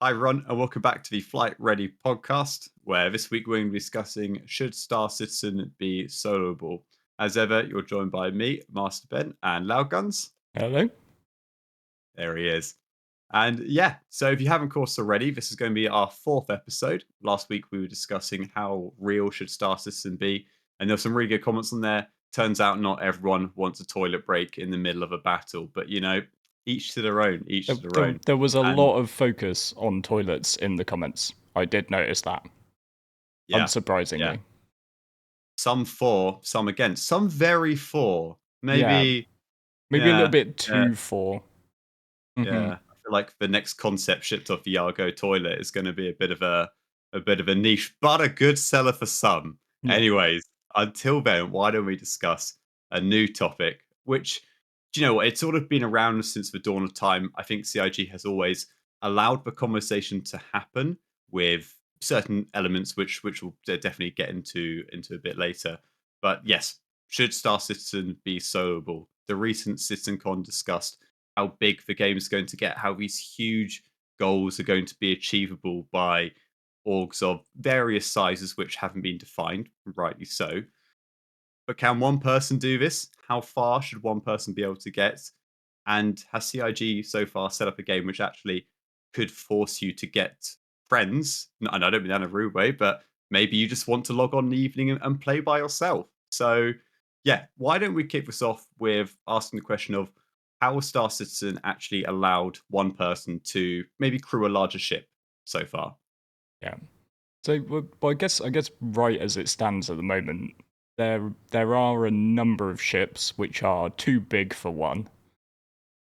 Hi, Ron, and welcome back to the Flight Ready podcast, where this week we're going to be discussing should Star Citizen be soloable. As ever, you're joined by me, MasterBen and LoudGuns. Hello. There he is. And yeah, so if you haven't course already, this is going to be our fourth episode. Last week we were discussing how real should Star Citizen be, and there were some really good comments on there. Turns out not everyone wants a toilet break in the middle of a battle, but each to their own, each There, to their there, own. there was a And lot of focus on toilets in the comments. I did notice that, yeah, yeah. unsurprisingly. Some for, some against, some very for. Yeah, Maybe, maybe a little yeah, bit yeah, too for. Hmm. yeah. I feel like the next concept shipped off the Yargo toilet is going to be a bit of a niche, but a good seller for some. Yeah. Anyways, until then, why don't we discuss a new topic? Which, do you know what? It's sort of been around since the dawn of time. I think CIG has always allowed the conversation to happen with certain elements, which we'll definitely get into a bit later. But yes, should Star Citizen be soloable? The recent CitizenCon discussed how big the game is going to get, how these huge goals are going to be achievable by orgs of various sizes which haven't been defined, rightly so. But can one person do this? How far should one person be able to get? And has CIG so far set up a game which actually could force you to get friends? And I don't mean that in a rude way, but maybe you just want to log on in the evening and play by yourself. So, yeah, why don't we kick this off with asking the question of how has Star Citizen actually allowed one person to maybe crew a larger ship so far? Yeah. So, well, I guess right as it stands at the moment, there are a number of ships which are too big for one,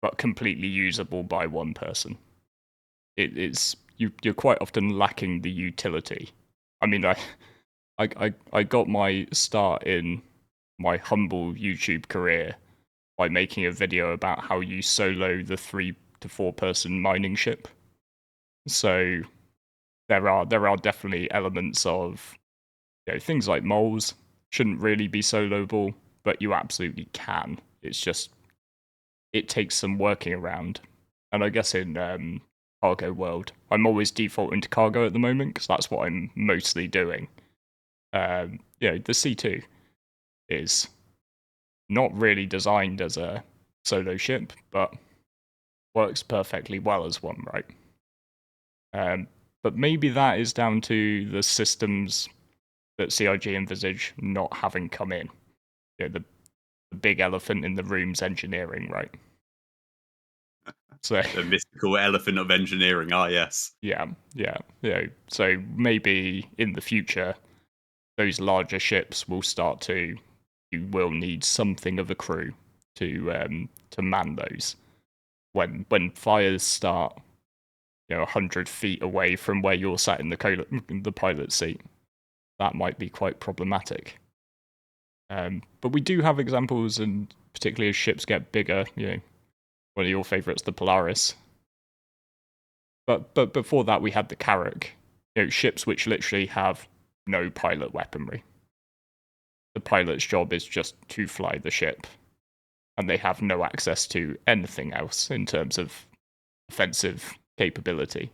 but completely usable by one person. You're quite often lacking the utility. I mean, I got my start in my humble YouTube career by making a video about how you solo the 3 to 4 person mining ship. So there are definitely elements of things like moles shouldn't really be soloable, but you absolutely can. It's just it takes some working around. And I guess in cargo world, I'm always defaulting to cargo at the moment because that's what I'm mostly doing. The C2 is not really designed as a solo ship, but works perfectly well as one, right? Um, but maybe that is down to the systems that CIG envisage not having come in. The big elephant in the room's engineering, right? So The mystical elephant of engineering, yes. yeah. So maybe in the future, those larger ships will start to. You will need something of a crew to man those. When fires start 100 feet away from where you're sat in the pilot seat, that might be quite problematic. But we do have examples, and particularly as ships get bigger, one of your favourites, the Polaris. But before that, we had the Carrack, ships which literally have no pilot weaponry. The pilot's job is just to fly the ship, and they have no access to anything else in terms of offensive capability.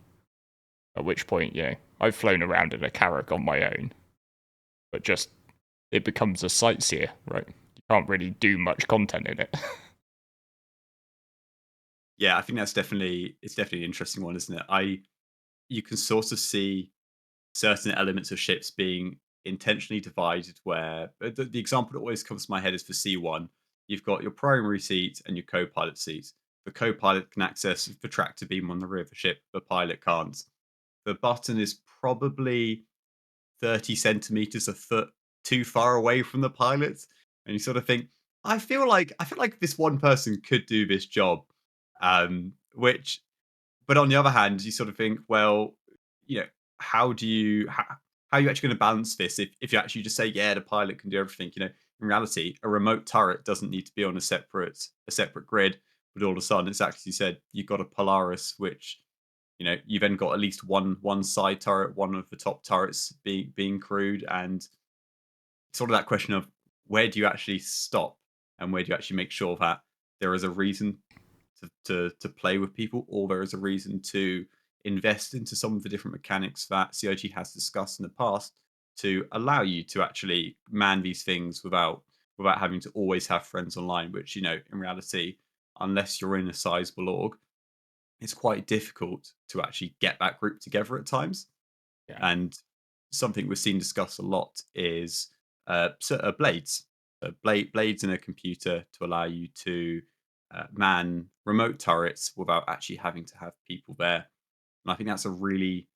At which point, I've flown around in a Carrack on my own, but just it becomes a sightseer, right? You can't really do much content in it. Yeah, I think it's definitely an interesting one, isn't it? You can sort of see certain elements of ships being intentionally divided where the example that always comes to my head is for C1. You've got your primary seat and your co-pilot seat. The co-pilot can access the tractor beam on the rear of the ship, the pilot can't. The button is probably 30 centimeters, a foot too far away from the pilot. And you sort of think, I feel like this one person could do this job. Which but on the other hand, you sort of think, well, you know, how are you actually going to balance this if you actually just say, yeah, the pilot can do everything? In reality, a remote turret doesn't need to be on a separate grid, but all of a sudden, it's actually said you've got a Polaris, which you've then got at least one side turret, one of the top turrets being crewed, and sort of that question of where do you actually stop and where do you actually make sure that there is a reason to play with people, or there is a reason to invest into some of the different mechanics that CIG has discussed in the past to allow you to actually man these things without having to always have friends online, which, in reality, unless you're in a sizable org, it's quite difficult to actually get that group together at times. Yeah. And something we've seen discussed a lot is blades. Blades in a computer to allow you to man remote turrets without actually having to have people there. And I think that's a really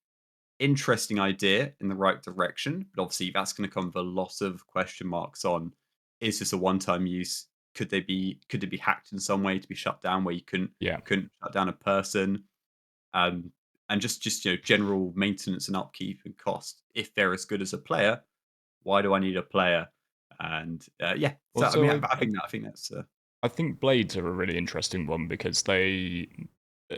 interesting idea in the right direction. But obviously, that's going to come with a lot of question marks on: is this a one-time use? Could it be hacked in some way to be shut down where you Yeah. couldn't shut down a person? Um, and just general maintenance and upkeep and cost. If they're as good as a player, why do I need a player? And yeah, so I mean, Also, I think that's I think blades are a really interesting one because they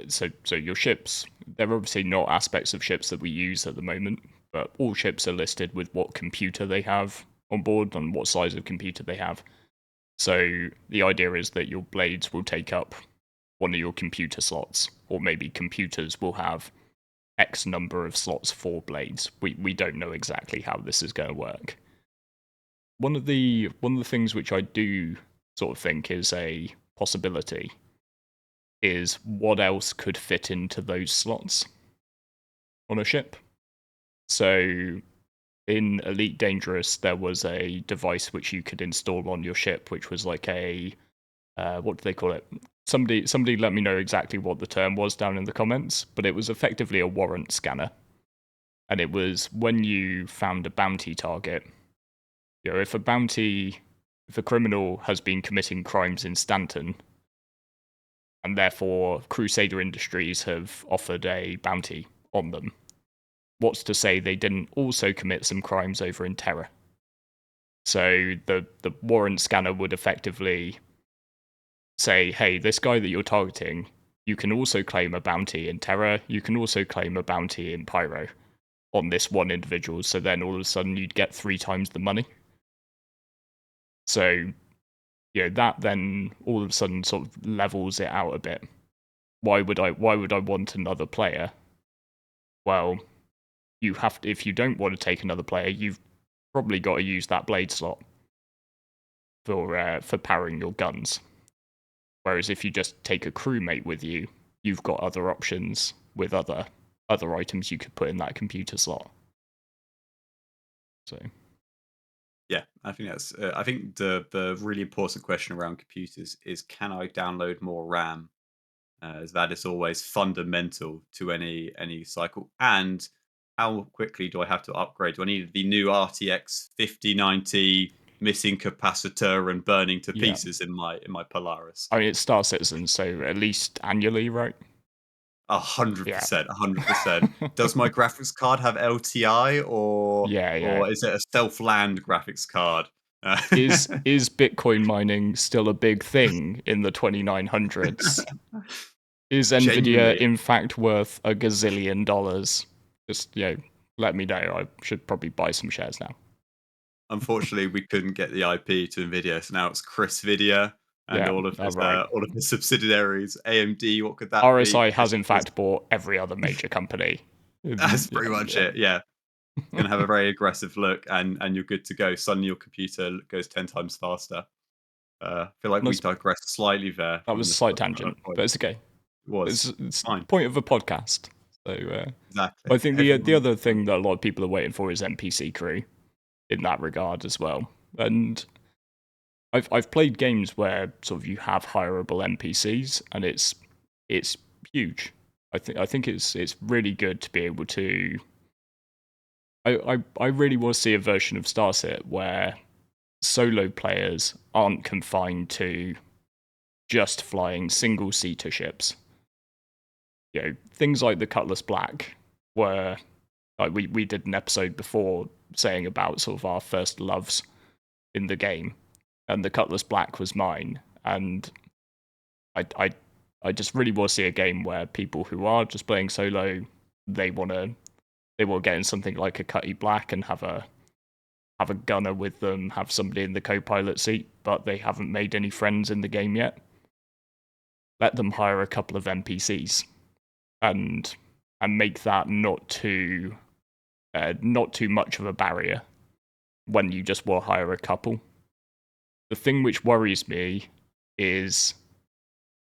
so your ships, they're obviously not aspects of ships that we use at the moment, but all ships are listed with what computer they have on board and what size of computer they have. So the idea is that your blades will take up one of your computer slots, or maybe computers will have X number of slots for blades. We don't know exactly how this is going to work. One of the things which I do sort of think is a possibility is what else could fit into those slots on a ship. So in Elite Dangerous, there was a device which you could install on your ship, which was like a what do they call it? Somebody let me know exactly what the term was down in the comments, but it was effectively a warrant scanner. And it was when you found a bounty target, if a criminal has been committing crimes in Stanton, and therefore Crusader Industries have offered a bounty on them, what's to say they didn't also commit some crimes over in Terra? So the warrant scanner would effectively say, hey, this guy that you're targeting, you can also claim a bounty in Terra, you can also claim a bounty in Pyro on this one individual, so then all of a sudden you'd get 3 times the money. So, that then all of a sudden sort of levels it out a bit. Why would I want another player? Well, you have to, if you don't want to take another player, you've probably got to use that blade slot for powering your guns. Whereas if you just take a crewmate with you, you've got other options with other items you could put in that computer slot. So yeah. I think that's I think the really important question around computers is, can I download more RAM? As that is always fundamental to any cycle. And how quickly do I have to upgrade? Do I need the new RTX 5090 missing capacitor and burning to yeah, pieces in my Polaris? I mean it's Star Citizen, so at least annually, right? 100%, Yeah, 100%. Does my graphics card have LTI, or yeah. or is it a self-land graphics card? Is Bitcoin mining still a big thing in the 2900s? Is Nvidia Genuinely. in fact worth a gazillion dollars? Just let me know. I should probably buy some shares now. Unfortunately, we couldn't get the IP to Nvidia, so now it's Chris Vidya and Yeah, all right. all of his subsidiaries. AMD, what could that be? RSI has in fact bought every other major company. That's Yeah, pretty much yeah. it. Yeah, gonna have a very aggressive look, and you're good to go. Suddenly, your computer goes 10 times faster. I feel like we That's, digressed slightly there that from was a this slight point. tangent, but it's okay. It was It's the fine. point of a podcast. So Exactly. I think the Everyone. other thing that a lot of people are waiting for is NPC crew in that regard as well. And I've played games where sort of you have hireable NPCs, and it's huge. I think it's really good to be able to. I really want to see a version of Starset where solo players aren't confined to just flying single seater ships. Things like the Cutlass Black, where like we did an episode before saying about sort of our first loves in the game, and the Cutlass Black was mine. And I just really want to see a game where people who are just playing solo, they will get in something like a Cutty Black and have a gunner with them, have somebody in the co-pilot seat, but they haven't made any friends in the game yet. Let them hire a couple of NPCs and and make that not too much of a barrier when you just will hire a couple. The thing which worries me is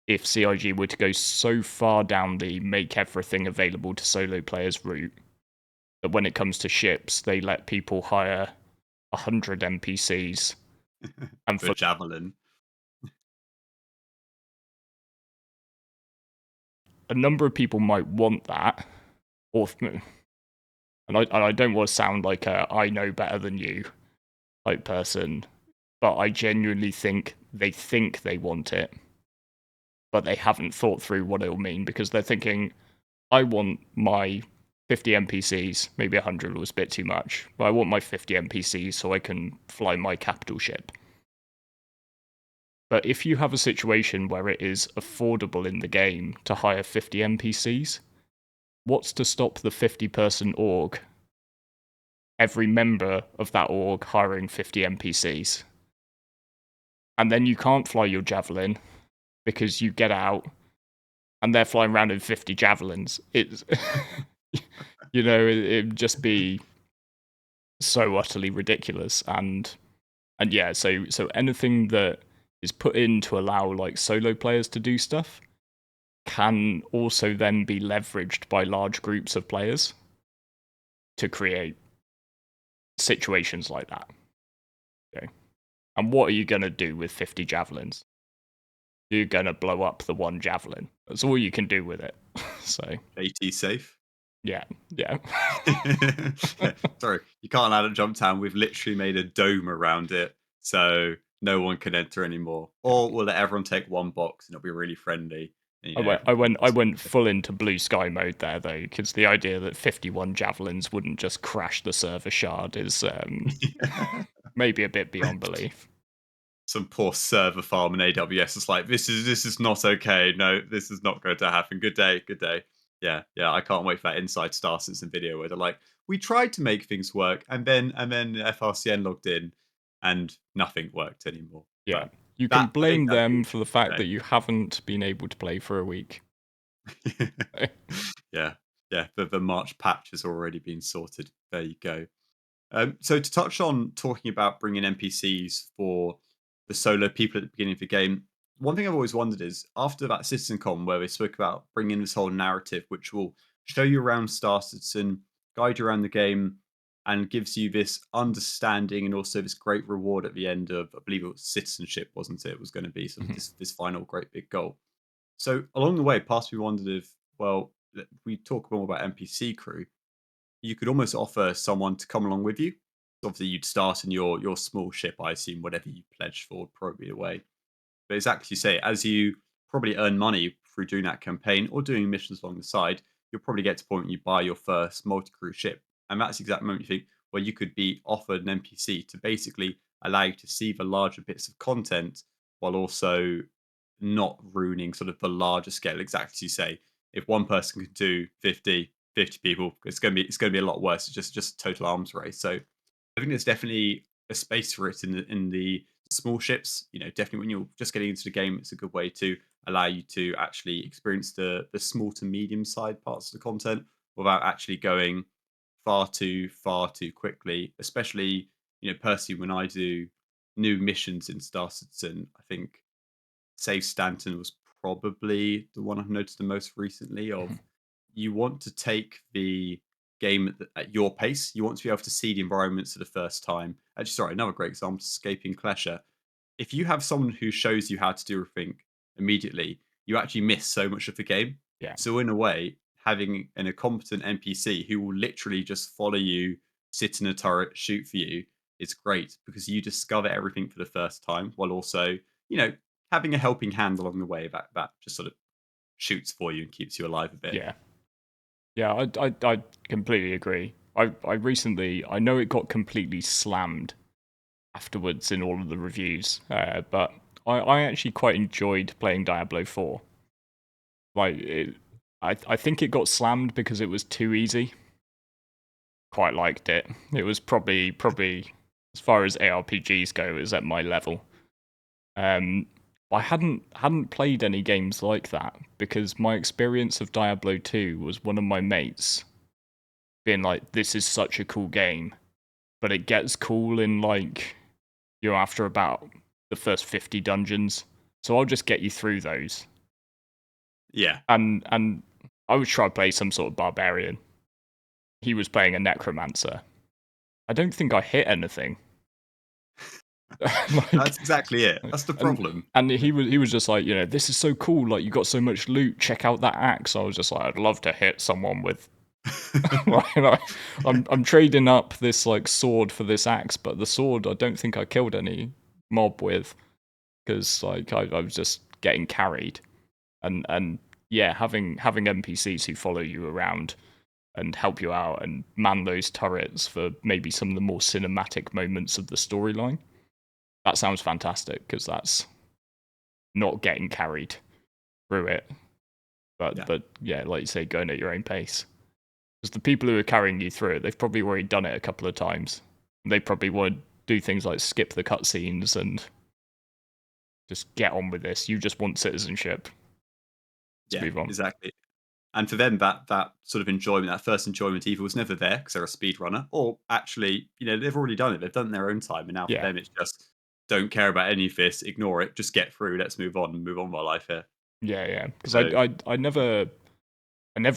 if CIG were to go so far down the make everything available to solo players route that when it comes to ships, they let people hire 100 NPCs and For Javelin. a number of people might want that, or and I don't want to sound like a I know better than you type person, but I genuinely think they want it, but they haven't thought through what it'll mean because they're thinking, I want my 50 NPCs, maybe 100 was a bit too much, but I want my 50 NPCs so I can fly my capital ship. But if you have a situation where it is affordable in the game to hire 50 NPCs, what's to stop the 50-person org, every member of that org hiring 50 NPCs? And then you can't fly your Javelin because you get out and they're flying around in 50 Javelins. It's, it'd just be so utterly ridiculous. And yeah, so anything that is put in to allow like solo players to do stuff can also then be leveraged by large groups of players to create situations like that. Okay. And what are you going to do with 50 javelins? You're going to blow up the one javelin. That's all you can do with it. So AT safe. Yeah. Yeah. Sorry, you can't land at Jump Town. We've literally made a dome around it, so no one can enter anymore. Or we'll let everyone take one box, and it'll be really friendly. And, I went full into blue sky mode there though, because the idea that 51 javelins wouldn't just crash the server shard is maybe a bit beyond belief. Some poor server farm in AWS is like, this is not okay. No, this is not going to happen. Good day, good day. Yeah, I can't wait for that Inside Star Citizen video where they're like, we tried to make things work, and then FRCN logged in, and nothing worked anymore. Yeah, But you can that I think blame that'd them be for the fact that you haven't been able to play for a week. yeah, the March patch has already been sorted. There you go. So to touch on talking about bringing NPCs for the solo people at the beginning of the game, one thing I've always wondered is after that CitizenCon where they spoke about bringing this whole narrative, which will show you around Star Citizen, guide you around the game, and gives you this understanding and also this great reward at the end of, I believe it was citizenship, wasn't it? It was going to be sort of this final great big goal. So along the way, past we wondered if, well, we talk more about NPC crew, you could almost offer someone to come along with you. Obviously, you'd start in your small ship, I assume, whatever you pledged for would probably be the way. But exactly you say, as you probably earn money through doing that campaign or doing missions along the side, you'll probably get to a point where you buy your first multi-crew ship. And that's the exact moment you think where you could be offered an NPC to basically allow you to see the larger bits of content while also not ruining sort of the larger scale. Exactly as you say, if one person can do 50 people, it's gonna be a lot worse. It's just a total arms race. So I think there's definitely a space for it in the small ships. Definitely when you're just getting into the game, it's a good way to allow you to actually experience the small to medium side parts of the content without actually going far too quickly. Especially, personally, when I do new missions in Star Citizen, I think Save Stanton was probably the one I've noticed the most recently. Of you want to take the game at your pace. You want to be able to see the environments for the first time. Actually, sorry, another great example: Escaping Klesher. If you have someone who shows you how to do everything immediately, you actually miss so much of the game. Yeah. So in a way, having a competent NPC who will literally just follow you, sit in a turret, shoot for you is great because you discover everything for the first time while also, having a helping hand along the way that just sort of shoots for you and keeps you alive a bit. Yeah. Yeah, I completely agree. I recently, I know it got completely slammed afterwards in all of the reviews, but I actually quite enjoyed playing Diablo 4. I think it got slammed because it was too easy. Quite liked it. It was probably as far as ARPGs go, is at my level. I hadn't played any games like that because my experience of Diablo 2 was one of my mates being like, "This is such a cool game," but it gets cool in like you're after about the first 50 dungeons, so I'll just get you through those. Yeah. And I would try to play some sort of barbarian. He was playing a necromancer. I don't think I hit anything. That's Like, exactly it. That's the and problem. and he was just like, this is so cool. Like, you got so much loot. Check out that axe. I was just like, I'd love to hit someone with. Like, I'm trading up this like sword for this axe, but the sword I don't think I killed any mob with because like I was just getting carried. And yeah, having NPCs who follow you around and help you out and man those turrets for maybe some of the more cinematic moments of the storyline. That sounds fantastic because that's not getting carried through it. But Yeah. yeah, like you say, going at your own pace. Because the people who are carrying you through it, they've probably already done it a couple of times. They probably want to do things like skip the cutscenes and just get on with this. You just want citizenship. Let's Yeah, move on. exactly. And for them, that sort of enjoyment, that first enjoyment either was never there because they're a speedrunner, or actually, they've already done it. They've done it in their own time. And now for Yeah, them, it's just don't care about any of this, ignore it, just get through, let's move on and move on with our life here. yeah, yeah. Because So, I never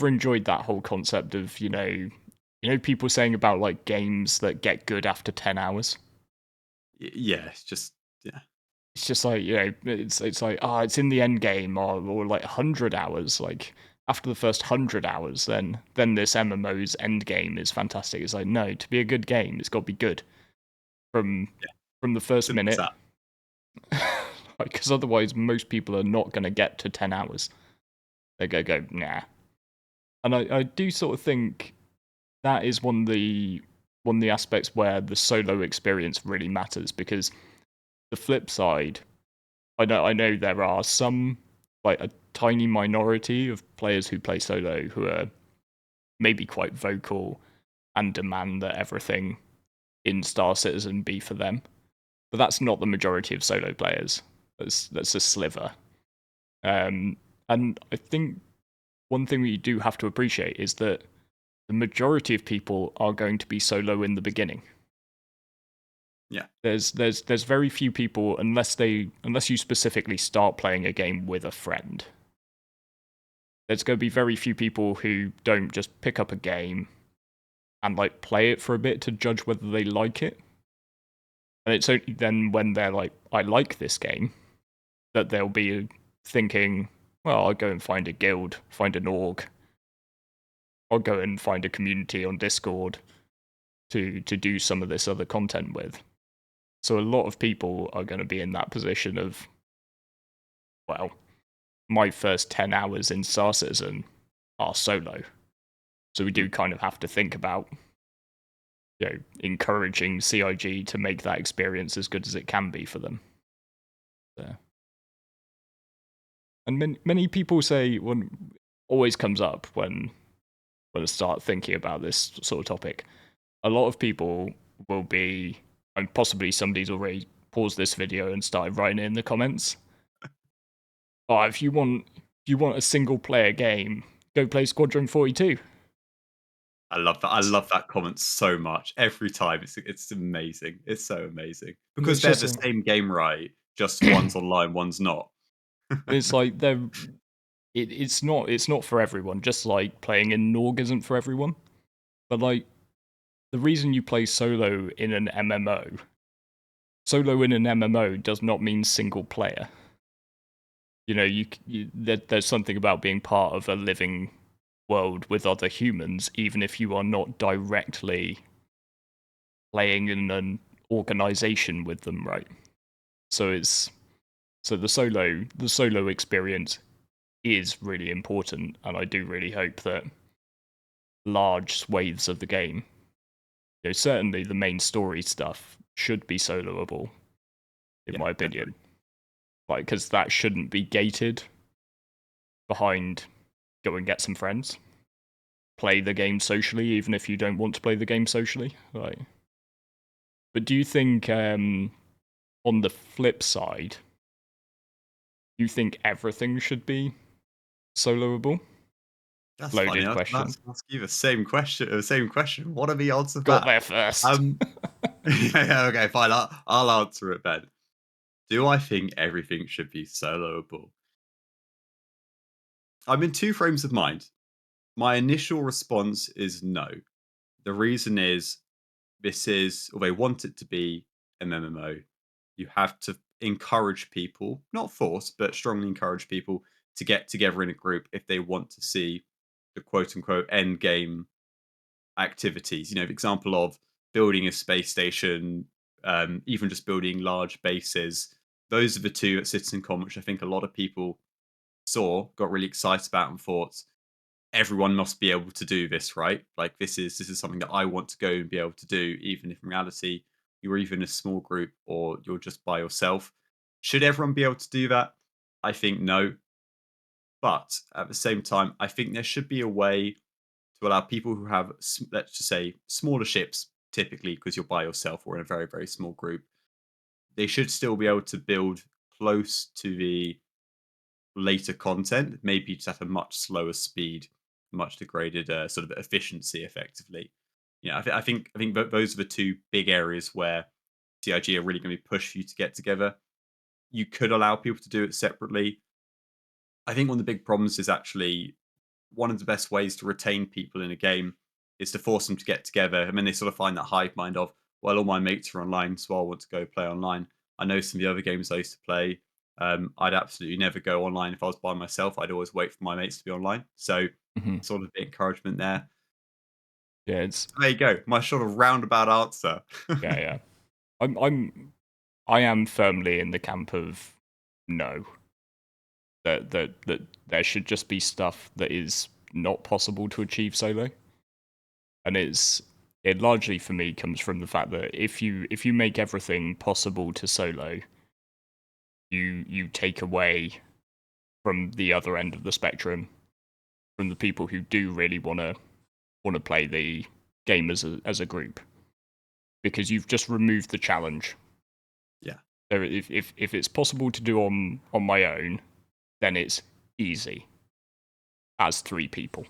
enjoyed that whole concept of people saying about like games that get good after 10 hours. yeah, it's just, yeah. It's just like it's like it's in the end game or like 100 hours. Like after the first 100 hours, then this MMO's end game is fantastic. It's like no, to be a good game, it's got to be good from Yeah, from the first simple as minute. that. Because otherwise, most people are not going to get to 10 hours. They go nah. And I do sort of think that is one of the aspects where the solo experience really matters because the flip side, I know there are some like a tiny minority of players who play solo who are maybe quite vocal and demand that everything in Star Citizen be for them. But that's not the majority of solo players. That's a sliver. Um, and I think one thing that you do have to appreciate is that the majority of people are going to be solo in the beginning. Yeah, There's very few people unless you specifically start playing a game with a friend. There's going to be very few people who don't just pick up a game and like play it for a bit to judge whether they like it. And it's only then when they're like, I like this game, that they'll be thinking, well, I'll go and find a guild, find an org, I'll go and find a community on Discord to do some of this other content with. So a lot of people are going to be in that position of, well, my first 10 hours in Star Citizen are solo. So we do mhm, kind of have to think about encouraging CIG to make that experience as good as it can be for them. So, and many people say when always comes up when I start thinking about this sort of topic. A lot of people will be, and possibly somebody's already paused this video and started writing in the comments. Oh, if you want a single player game, go play Squadron 42. I love that. I love that comment so much. Every time, it's amazing. It's so amazing And because they're the same game, right? Just one's online, one's not. it's like it's not for everyone. Just like playing in Norg isn't for everyone. But like the reason you play solo in an MMO does not mean single player. There's something about being part of a living world with other humans, even if you are not directly playing in an organization with them, right? So it's so the solo experience is really important, and I do really hope that large swathes of the game, certainly the main story stuff, should be soloable, in Yeah, my definitely. opinion. Like, because that shouldn't be gated behind go and get some friends, play the game socially, even if you don't want to play the game socially. Like, but do you think, on the flip side, You think everything should be soloable? That's funny. Loaded I was about question. to ask you the same question. The same question. What are the odds of Got that? there first. Um, yeah, okay, fine. I'll answer it, Ben. Do I think everything should be soloable? I'm in two frames of mind. My initial response is no. The reason is this is, or they want it to be an MMO. You have to encourage people, not force, but strongly encourage people to get together in a group if they want to see the quote unquote end game activities. The example of building a space station, even just building large bases. Those are the two at CitizenCon, which I think a lot of people saw, got really excited about, and thought everyone must be able to do this, right? Like this is something that I want to go and be able to do, even if in reality you're even a small group or you're just by yourself. Should everyone be able to do that? I think no. But at the same time, I think there should be a way to allow people who have, let's just say, smaller ships, typically because you're by yourself or in a very, very small group, they should still be able to build close to the later content, maybe just at a much slower speed, much degraded sort of efficiency, effectively. I think those are the two big areas where CIG are really going to be pushed for you to get together. You could allow people to do it separately. I think one of the big problems is actually one of the best ways to retain people in a game is to force them to get together. I mean, they sort of find that hive mind of, well, all my mates are online, so I want to go play online. I know some of the other games I used to play. I'd absolutely never go online if I was by myself. I'd always wait for my mates to be online. So, Mhm. sort of the encouragement there. Yeah, it's So there you go. My sort of roundabout answer. yeah, yeah. I am firmly in the camp of no. That there should just be stuff that is not possible to achieve solo. And it largely for me comes from the fact that if you make everything possible to solo, you take away from the other end of the spectrum, from the people who do really wanna play the game as a group, because you've just removed the challenge. Yeah. So if it's possible to do on my own, then it's easy as three people.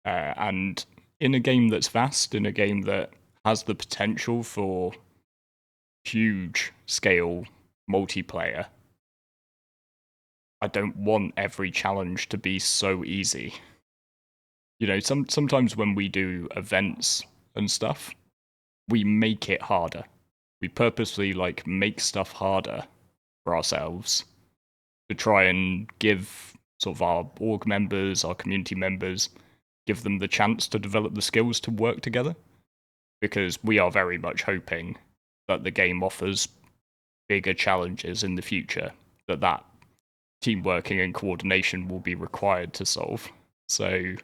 And in a game that's vast, in a game that has the potential for huge scale multiplayer, I don't want every challenge to be so easy. Sometimes when we do events and stuff, we make it harder. We purposely make stuff harder for ourselves to try and give sort of our org members, our community members, give them the chance to develop the skills to work together. Because we are very much hoping that the game offers bigger challenges in the future, that team working and coordination will be required to solve. So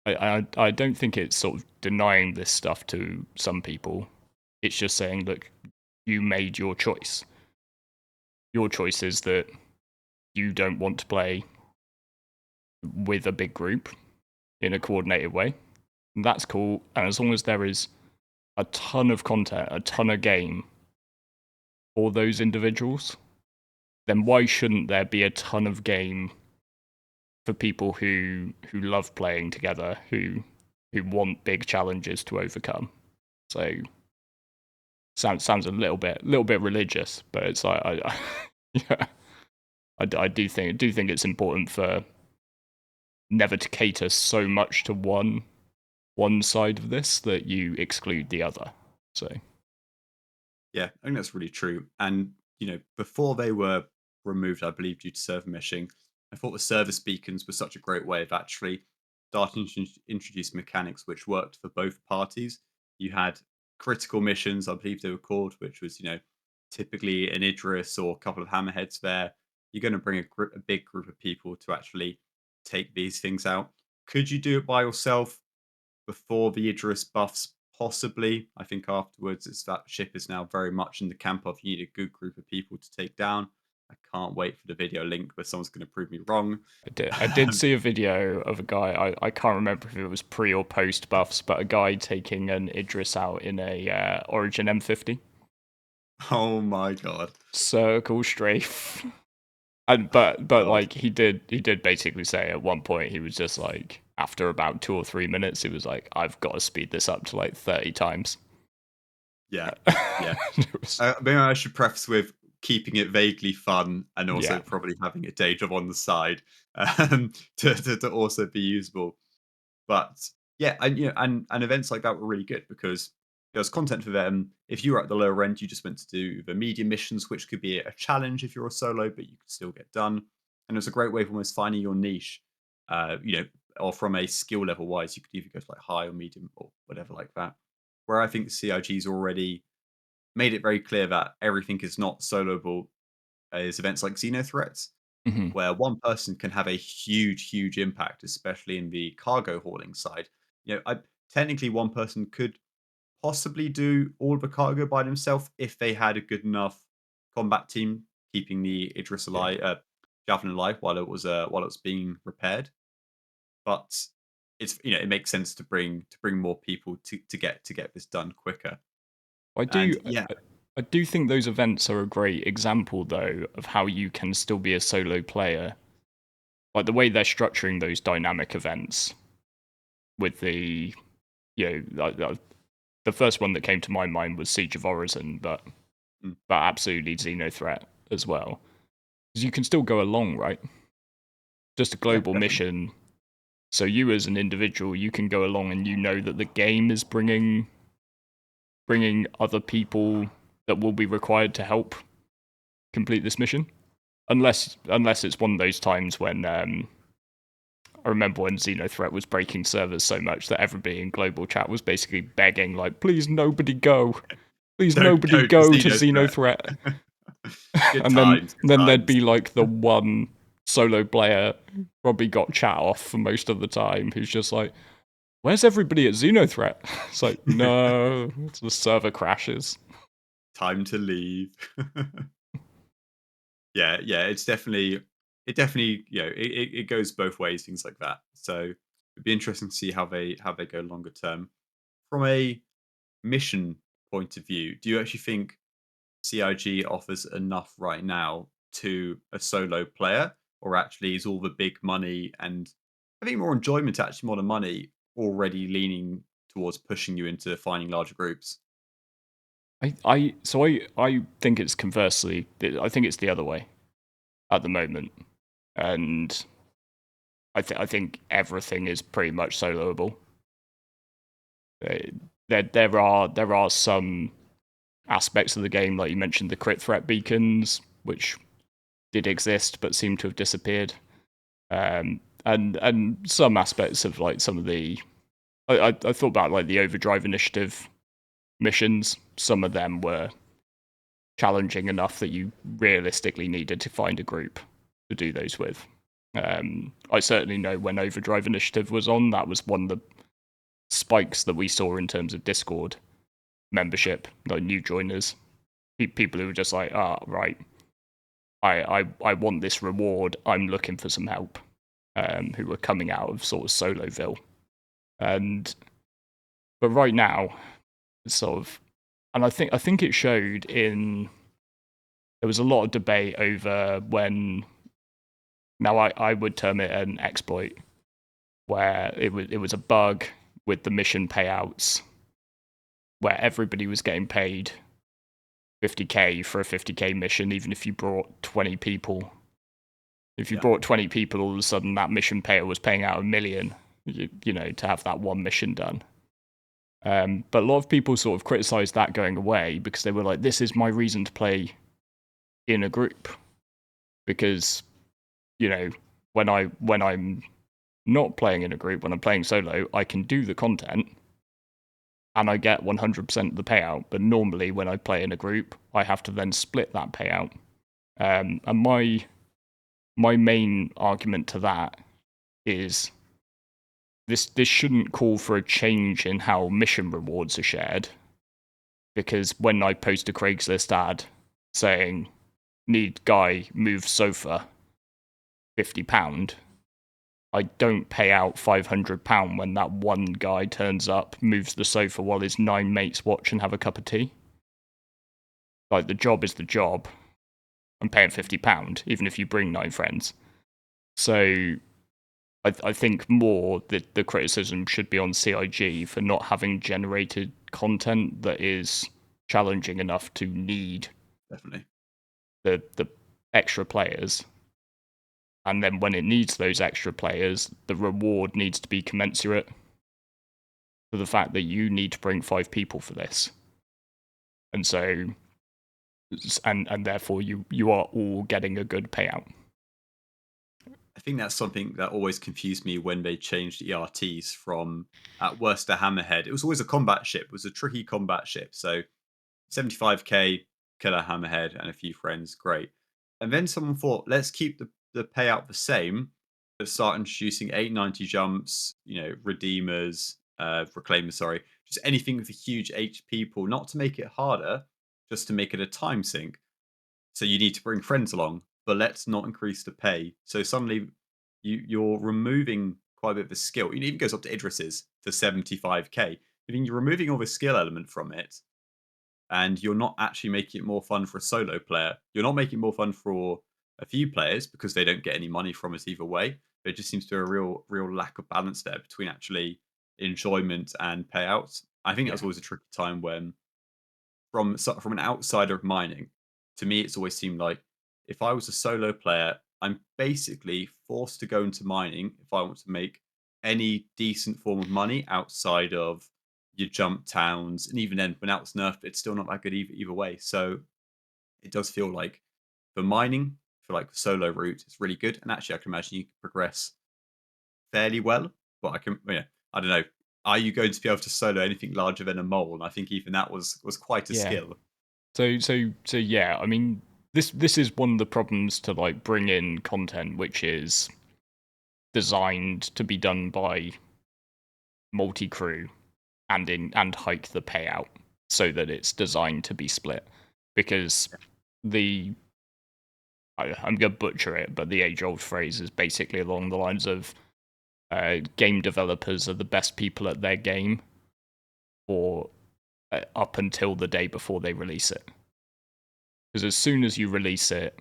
I don't think it's sort of denying this stuff to some people. It's just saying, look, you made your choice. Your choice is that you don't want to play with a big group in a coordinated way. And that's cool. And as long as there is a ton of content, a ton of game for those individuals, then why shouldn't there be a ton of game for people who love playing together, who want big challenges to overcome? So sounds a little bit religious, but it's like yeah, I do think it's important for never to cater so much to one side of this that you exclude the other. So Yeah, I think that's really true. And before they were removed, I believe due to server meshing, I thought the service beacons were such a great way of actually starting to introduce mechanics which worked for both parties. You had critical missions, I believe they were called, which was typically an Idris or a couple of hammerheads there. You're going to bring a big group of people to actually take these things out. Could you do it by yourself? Before the Idris buffs, possibly. I think afterwards, it's that ship is now very much in the camp of you need a good group of people to take down. I can't wait for the video link where someone's going to prove me wrong. I did see a video of a guy. I can't remember if it was pre or post buffs, but a guy taking an Idris out in a Origin M50 Oh my god. circle strafe. And but God. like he did basically say at one point he was just like after about 2 or 3 minutes he was like, I've got to speed this up to like 30 times. Yeah. Yeah. It was- Maybe I should preface with keeping it vaguely fun and also yeah. probably having a day job on the side to also be usable. But yeah, and and events like that were really good because there was content for them. If you were at the lower end, you just went to do the medium missions, which could be a challenge if you're a solo, but you could still get done. And it was a great way of almost finding your niche. Or from a skill level wise, you could either go to like high or medium or whatever like that. Where I think CIG's already made it very clear that everything is not soloable is events like Xenothreats, Mhm. where one person can have a huge, huge impact, especially in the cargo hauling side. Technically, one person could possibly do all of the cargo by themselves if they had a good enough combat team keeping the Idris Yeah. alive, Javelin alive while it was being repaired. But it makes sense to bring more people to get this done quicker. I And do yeah, I, I do think those events are a great example though of how you can still be a solo player. Like the way they're structuring those dynamic events with the the first one that came to my mind was Siege of Orison, mm, but absolutely Xenothreat as well. Because you can still go along, right? Just a yeah, global definitely. mission. So you as an individual, you can go along and you know that the game is bringing other people that will be required to help complete this mission. Unless it's one of those times when I remember when Xenothreat was breaking servers so much that everybody in global chat was basically begging, like, please nobody go. Please Don't nobody go to go to Xenothreat. Xenothreat. Good And then times, good then there'd times. be like the one solo player probably got chat off for most of the time who's just like, where's everybody at Xenothreat? It's like, no, it's the server crashes. Time to leave. Yeah, yeah, it definitely, it goes both ways, things like that. So it'd be interesting to see how they go longer term. From a mission point of view, do you actually think CIG offers enough right now to a solo player, or actually is all the big money and I think more enjoyment actually more than money already leaning towards pushing you into finding larger groups? I think it's conversely. I think it's the other way at the moment, and I think everything is pretty much soloable. Uh, there are some aspects of the game, like you mentioned, the crit threat beacons, which did exist but seem to have disappeared. And some aspects of like some of the I thought about like the overdrive initiative missions. Some of them were challenging enough that you realistically needed to find a group to do those with. I certainly know when Overdrive Initiative was on, that was one of the spikes that we saw in terms of Discord membership, like new joiners, people who were just like, right, I want this reward, I'm looking for some help, who were coming out of sort of Soloville. And but right now, it's sort of, and I think it showed in there was a lot of debate over when now I would term it an exploit where it was a bug with the mission payouts where everybody was getting paid 50k for a 50k mission even if you brought 20 people. If you Yeah. brought 20 people, all of a sudden that mission payer was paying out 1 million, to have that one mission done. But a lot of people sort of criticized that going away because they were like, this is my reason to play in a group. Because, you know, when I'm not playing in a group, when I'm playing solo, I can do the content and I get 100% of the payout. But normally, when I play in a group, I have to then split that payout. And my main argument to that is this shouldn't call for a change in how mission rewards are shared. Because when I post a Craigslist ad saying need guy move sofa £50, I don't pay out £500 when that one guy turns up, moves the sofa while his 9 mates watch and have a cup of tea. Like the job is the job, I'm paying £50, even if you bring 9 friends. So I think more that the criticism should be on CIG for not having generated content that is challenging enough to need Definitely. the extra players. And then when it needs those extra players, the reward needs to be commensurate to the fact that you need to bring 5 people for this. And so, and therefore you are all getting a good payout. I think that's something that always confused me when they changed ERTs from at worst a hammerhead. It was always a combat ship. It was a tricky combat ship. So 75k killer hammerhead and a few friends, great. And then someone thought, let's keep the payout the same, but start introducing 890 jumps, redeemers, reclaimers, sorry, just anything with a huge HP pool, not to make it harder, just to make it a time sink. So you need to bring friends along, but let's not increase the pay. So suddenly you're removing quite a bit of the skill. It even goes up to Idris's to 75k. I mean, you're removing all the skill element from it, and you're not actually making it more fun for a solo player. You're not making it more fun for a few players because they don't get any money from it either way. There just seems to be a real lack of balance there between actually enjoyment and payouts. I think that was Yeah. always a tricky time when from an outsider of mining, to me, it's always seemed like if I was a solo player, I'm basically forced to go into mining if I want to make any decent form of money outside of your jump towns. And even then, when that was nerfed, it's still not that good either way. So it does feel like for mining, for like the solo route, it's really good. And actually, I can imagine you can progress fairly well. But I don't know. Are you going to be able to solo anything larger than a mole? And I think even that was quite a Yeah. skill. So yeah, I mean, this is one of the problems to like bring in content which is designed to be done by multi-crew and hike the payout so that it's designed to be split. Because I'm gonna butcher it, but the age-old phrase is basically along the lines of game developers are the best people at their game or up until the day before they release it. Because as soon as you release it,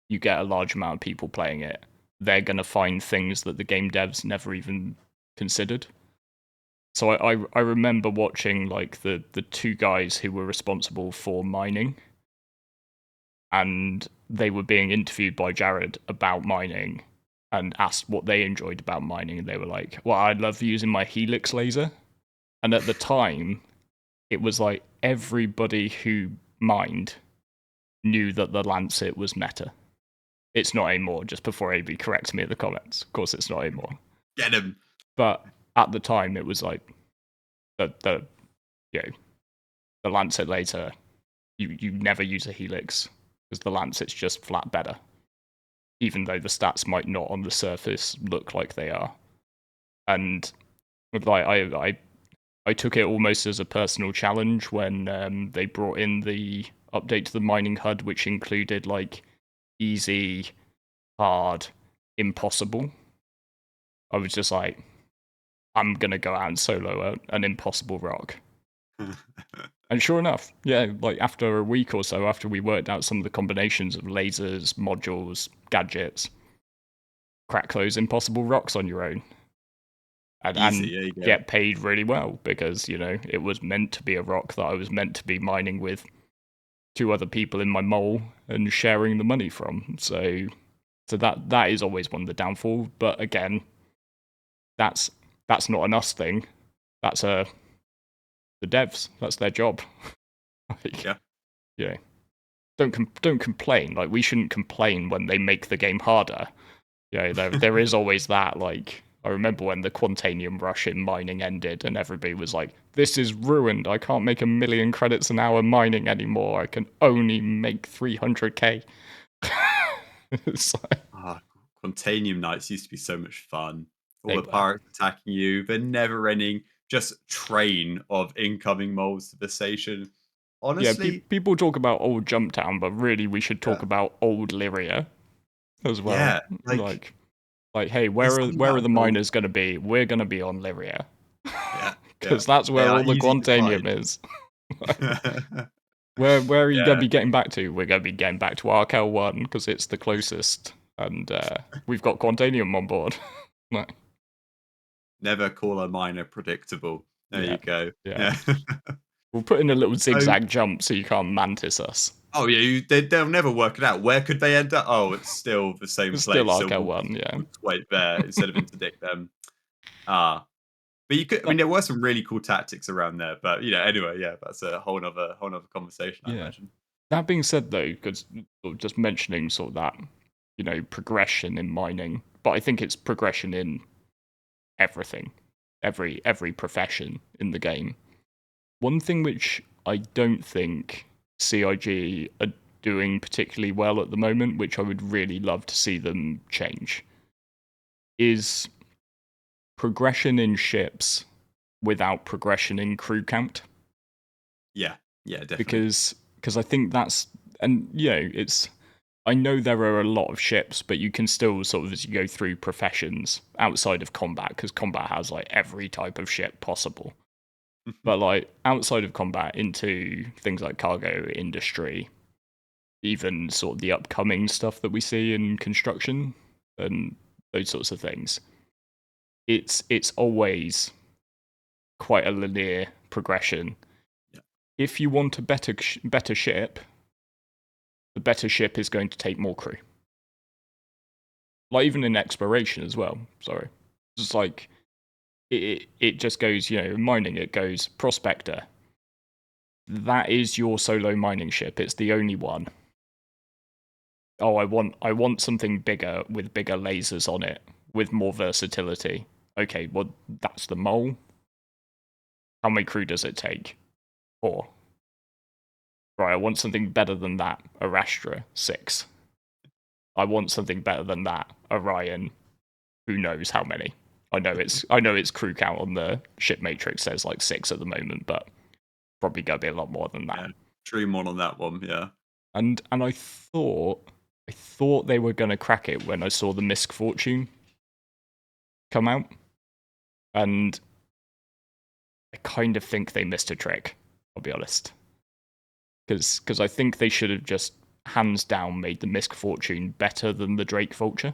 you get a large amount of people playing it. They're going to find things that the game devs never even considered. So I remember watching like the 2 guys who were responsible for mining, and they were being interviewed by Jared about mining and asked what they enjoyed about mining, and they were like, well, I love using my helix laser. And at the time, it was like everybody who mined knew that the Lancet was meta. It's not anymore, just before AB corrects me in the comments. Of course, it's not anymore. Get him. But at the time, it was like the you know, the Lancet later, you never use a Helix because the Lancet's just flat better, even though the stats might not on the surface look like they are. And like I took it almost as a personal challenge when they brought in the update to the mining HUD, which included like easy, hard, impossible. I was just like, I'm gonna go out and solo an impossible rock. And sure enough, yeah, like after a week or so, after we worked out some of the combinations of lasers, modules, gadgets, crack those impossible rocks on your own. And Easy. There you go. get paid really well because, it was meant to be a rock that I was meant to be mining with 2 other people in my mole and sharing the money from. So that is always one of the downfall. But again, that's not an us thing. That's the devs. That's their job. Like, Yeah. you don't complain. Like, we shouldn't complain when they make the game harder. There is always that. Like, I remember when the Quantanium rush in mining ended, and everybody was like, "This is ruined. I can't make 1,000,000 credits an hour mining anymore. I can only make 300k." It's like, Quantanium nights used to be so much fun. All they the were. pirates attacking you, the never-ending just train of incoming moles to the station. Yeah, Honestly, people talk about old Jumptown, but really we should yeah, talk about old Lyria as well. yeah, Like, hey, there's where are something where are about the the miners going to be? We're going to be on Lyria yeah, yeah. because that's They where are all the easy to find. Quantanium is. Where are you going to Yeah, be getting back to? We're going to be getting back to RKL1 because it's the closest, and we've got Quantanium on board. Like, never call a miner predictable. There yeah, you go. yeah. Yeah. We'll put in a little So, zigzag jump so you can't mantis us. oh yeah, they'll never work it out. Where could they end up? Oh, it's still the same It's still place. So we'll RKL1, yeah. we'll just wait there instead of interdict them. Ah, but you could. I That, mean, there were some really cool tactics around there. But anyway, yeah, that's a whole nother conversation, I yeah. imagine. That being said, though, because just mentioning sort of that, progression in mining, but I think it's progression in everything, every profession in the game. One thing which I don't think CIG are doing particularly well at the moment, which I would really love to see them change, is progression in ships without progression in crew count. Yeah, yeah, definitely. Because I think that's, and it's, I know there are a lot of ships, but you can still sort of, as you go through professions outside of combat, because combat has like every type of ship possible. But like outside of combat into things like cargo industry, even sort of the upcoming stuff that we see in construction and those sorts of things, it's always quite a linear progression. Yeah, If you want a better ship, the better ship is going to take more crew. Like even in exploration as well. Sorry, just like it just goes. In mining it goes prospector. That is your solo mining ship. It's the only one. Oh, I want something bigger with bigger lasers on it with more versatility. Okay, well that's the mole. How many crew does it take? 4. Right, I want something better than that. Arastra, 6. I want something better than that. Orion, who knows how many. I know its crew count on the ship matrix says like 6 at the moment, but probably gonna be a lot more than that. yeah. Dream on that one. Yeah. And I thought they were gonna crack it when I saw the Misk Fortune come out, and I kind of think they missed a trick. I'll be honest, because I think they should have just hands down made the Misk Fortune better than the Drake Vulture.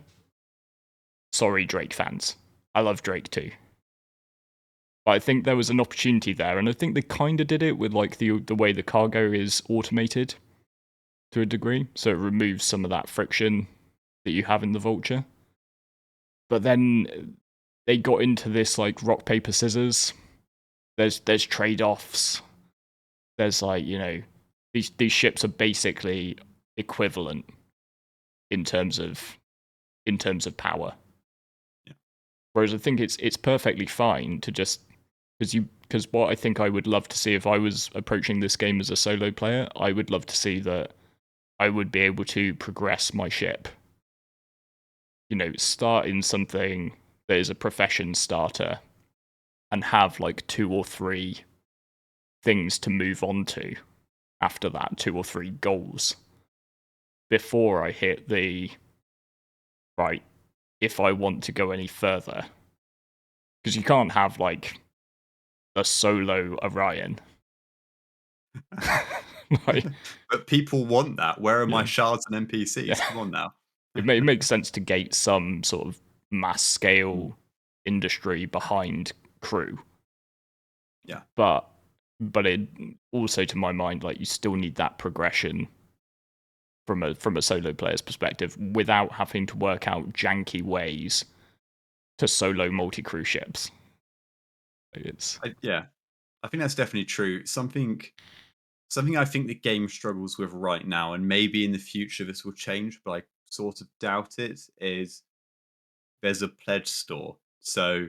Sorry, Drake fans. I love Drake too. But I think there was an opportunity there, and I think they kind of did it with like the way the cargo is automated to a degree, so it removes some of that friction that you have in the Vulture. But then they got into this like rock paper scissors. There's trade offs. There's like these ships are basically equivalent in terms of power. Yeah. Whereas I think it's perfectly fine to just because what I think I would love to see if I was approaching this game as a solo player, I would love to see that I would be able to progress my ship. Start in something that is a profession starter and have like 2 or 3 things to move on to after that, 2 or 3 goals before I hit the right if I want to go any further. Because you can't have like a solo Orion. Like, But people want that. Where are my yeah, shards and NPCs? yeah. Come on now. It makes sense to gate some sort of mass Mm, scale industry behind crew, yeah. but it also, to my mind, like you still need that progression from a solo player's perspective without having to work out janky ways to solo multi-crew ships. It's Yeah. I think that's definitely true. Something I think the game struggles with right now, and maybe in the future this will change, but I sort of doubt it, is there's a pledge store. So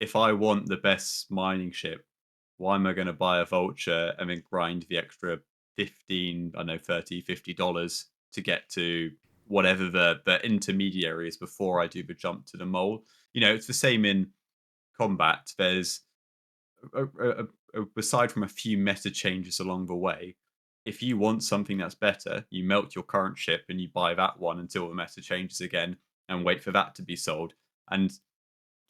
if I want the best mining ship, why am I going to buy a vulture and then grind the extra 15, I don't know, 30, $50 to get to whatever the intermediary is before I do the jump to the mole? It's the same in combat. There's aside from a few meta changes along the way, if you want something that's better, you melt your current ship and you buy that one until the meta changes again and wait for that to be sold. And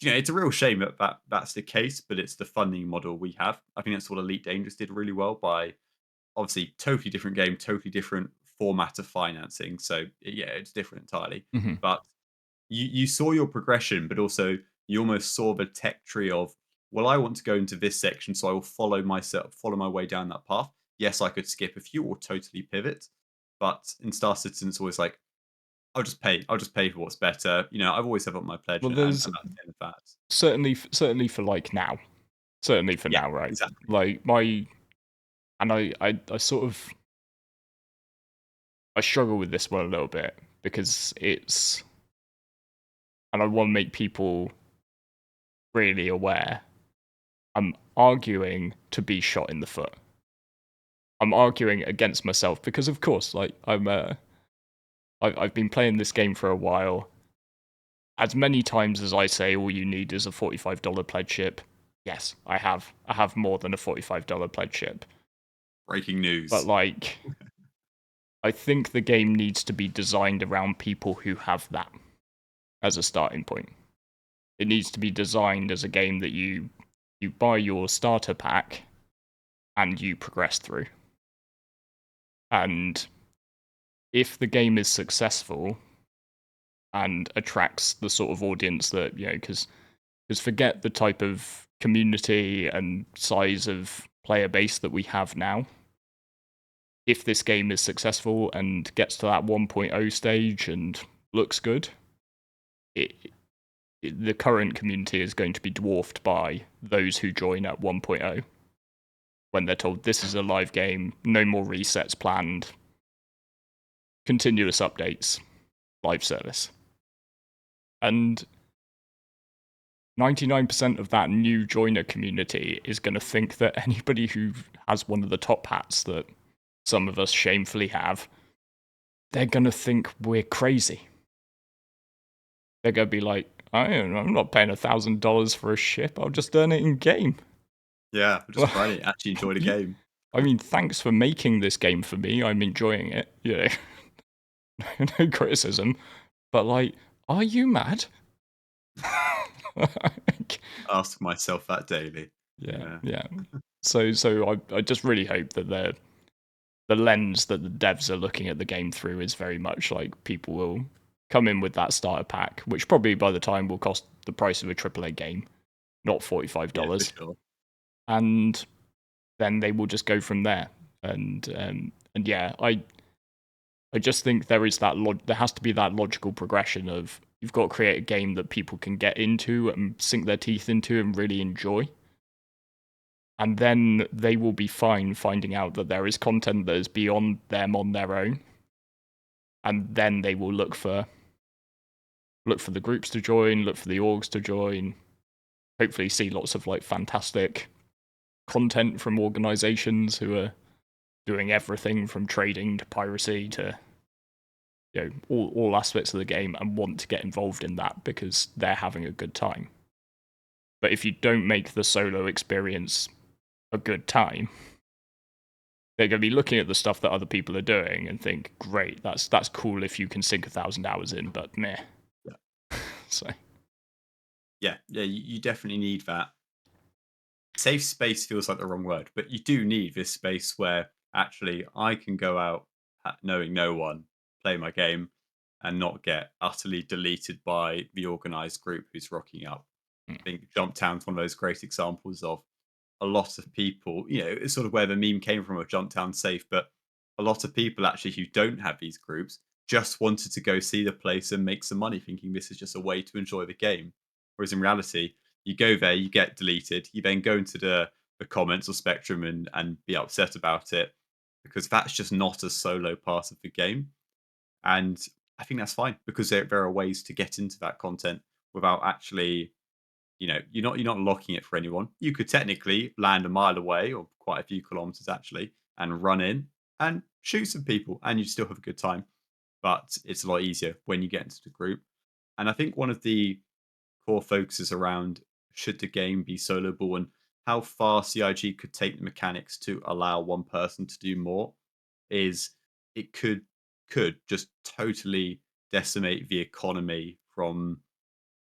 it's a real shame that's the case, but it's the funding model we have. I think that's what Elite Dangerous did really well by obviously totally different game, totally different format of financing. So yeah, it's different entirely. Mhm. But you saw your progression, but also you almost saw the tech tree of, well, I want to go into this section, so I will follow my way down that path. Yes, I could skip a few or totally pivot, but in Star Citizen, it's always like, I'll just pay. I'll just pay for what's better. I've always have up my pledge, Well, and there's that's the end of that. certainly for, like, now. Certainly for Yeah, now, right? exactly. Like, I sort of I struggle with this one a little bit because it's and I wanna make people really aware. I'm arguing to be shot in the foot. I'm arguing against myself because, of course, like, I've been playing this game for a while. As many times as I say all you need is a $45 pledge ship, yes, I have. I have more than a $45 pledge ship. Breaking But, news. like, I think the game needs to be designed around people who have that as a starting point. It needs to be designed as a game that you buy your starter pack and you progress through. And if the game is successful and attracts the sort of audience that, because forget the type of community and size of player base that we have now. If this game is successful and gets to that 1.0 stage and looks good, it, the current community is going to be dwarfed by those who join at 1.0 when they're told this is a live game, no more resets planned, continuous updates, live service. And 99% of that new joiner community is going to think that anybody who has one of the top hats that some of us shamefully have, they're going to think we're crazy. They're going to be like, I'm not paying $1,000 for a ship. I'll just earn it in game. Yeah, just run it. Actually enjoy the game. I mean, thanks for making this game for me. I'm enjoying it. No criticism. But, like, are you mad? Like, Ask myself that daily. yeah, Yeah. yeah. So I just really hope that the lens that the devs are looking at the game through is very much like people will come in with that starter pack, which probably by the time will cost the price of a AAA game, not Yeah, for $45, sure. and then they will just go from there. And yeah, I just think there is there has to be that logical progression of you've got to create a game that people can get into and sink their teeth into and really enjoy. And then they will be fine finding out that there is content that is beyond them on their own. And then they will look for the groups to join, look for the orgs to join, hopefully see lots of like fantastic content from organizations who are doing everything from trading to piracy to all aspects of the game and want to get involved in that because they're having a good time. But if you don't make the solo experience a good time, they're going to be looking at the stuff that other people are doing and think, great, that's cool if you can sink 1,000 hours in, but meh. Yeah. So Yeah, you definitely need that. Safe space feels like the wrong word, but you do need this space where actually I can go out knowing no one, play my game, and not get utterly deleted by the organized group who's rocking up. mm, I think Jump Town's one of those great examples of a lot of people, it's sort of where the meme came from of Jump Town safe, but a lot of people actually who don't have these groups just wanted to go see the place and make some money, thinking this is just a way to enjoy the game. Whereas in reality, you go there, you get deleted, you then go into the comments or spectrum and be upset about it because that's just not a solo part of the game. And I think that's fine because there are ways to get into that content without actually, you're not locking it for anyone. You could technically land a mile away or quite a few kilometers actually and run in and shoot some people and you still have a good time. But it's a lot easier when you get into the group. And I think one of the core focuses around should the game be soloable and how far CIG could take the mechanics to allow one person to do more is it could just totally decimate the economy from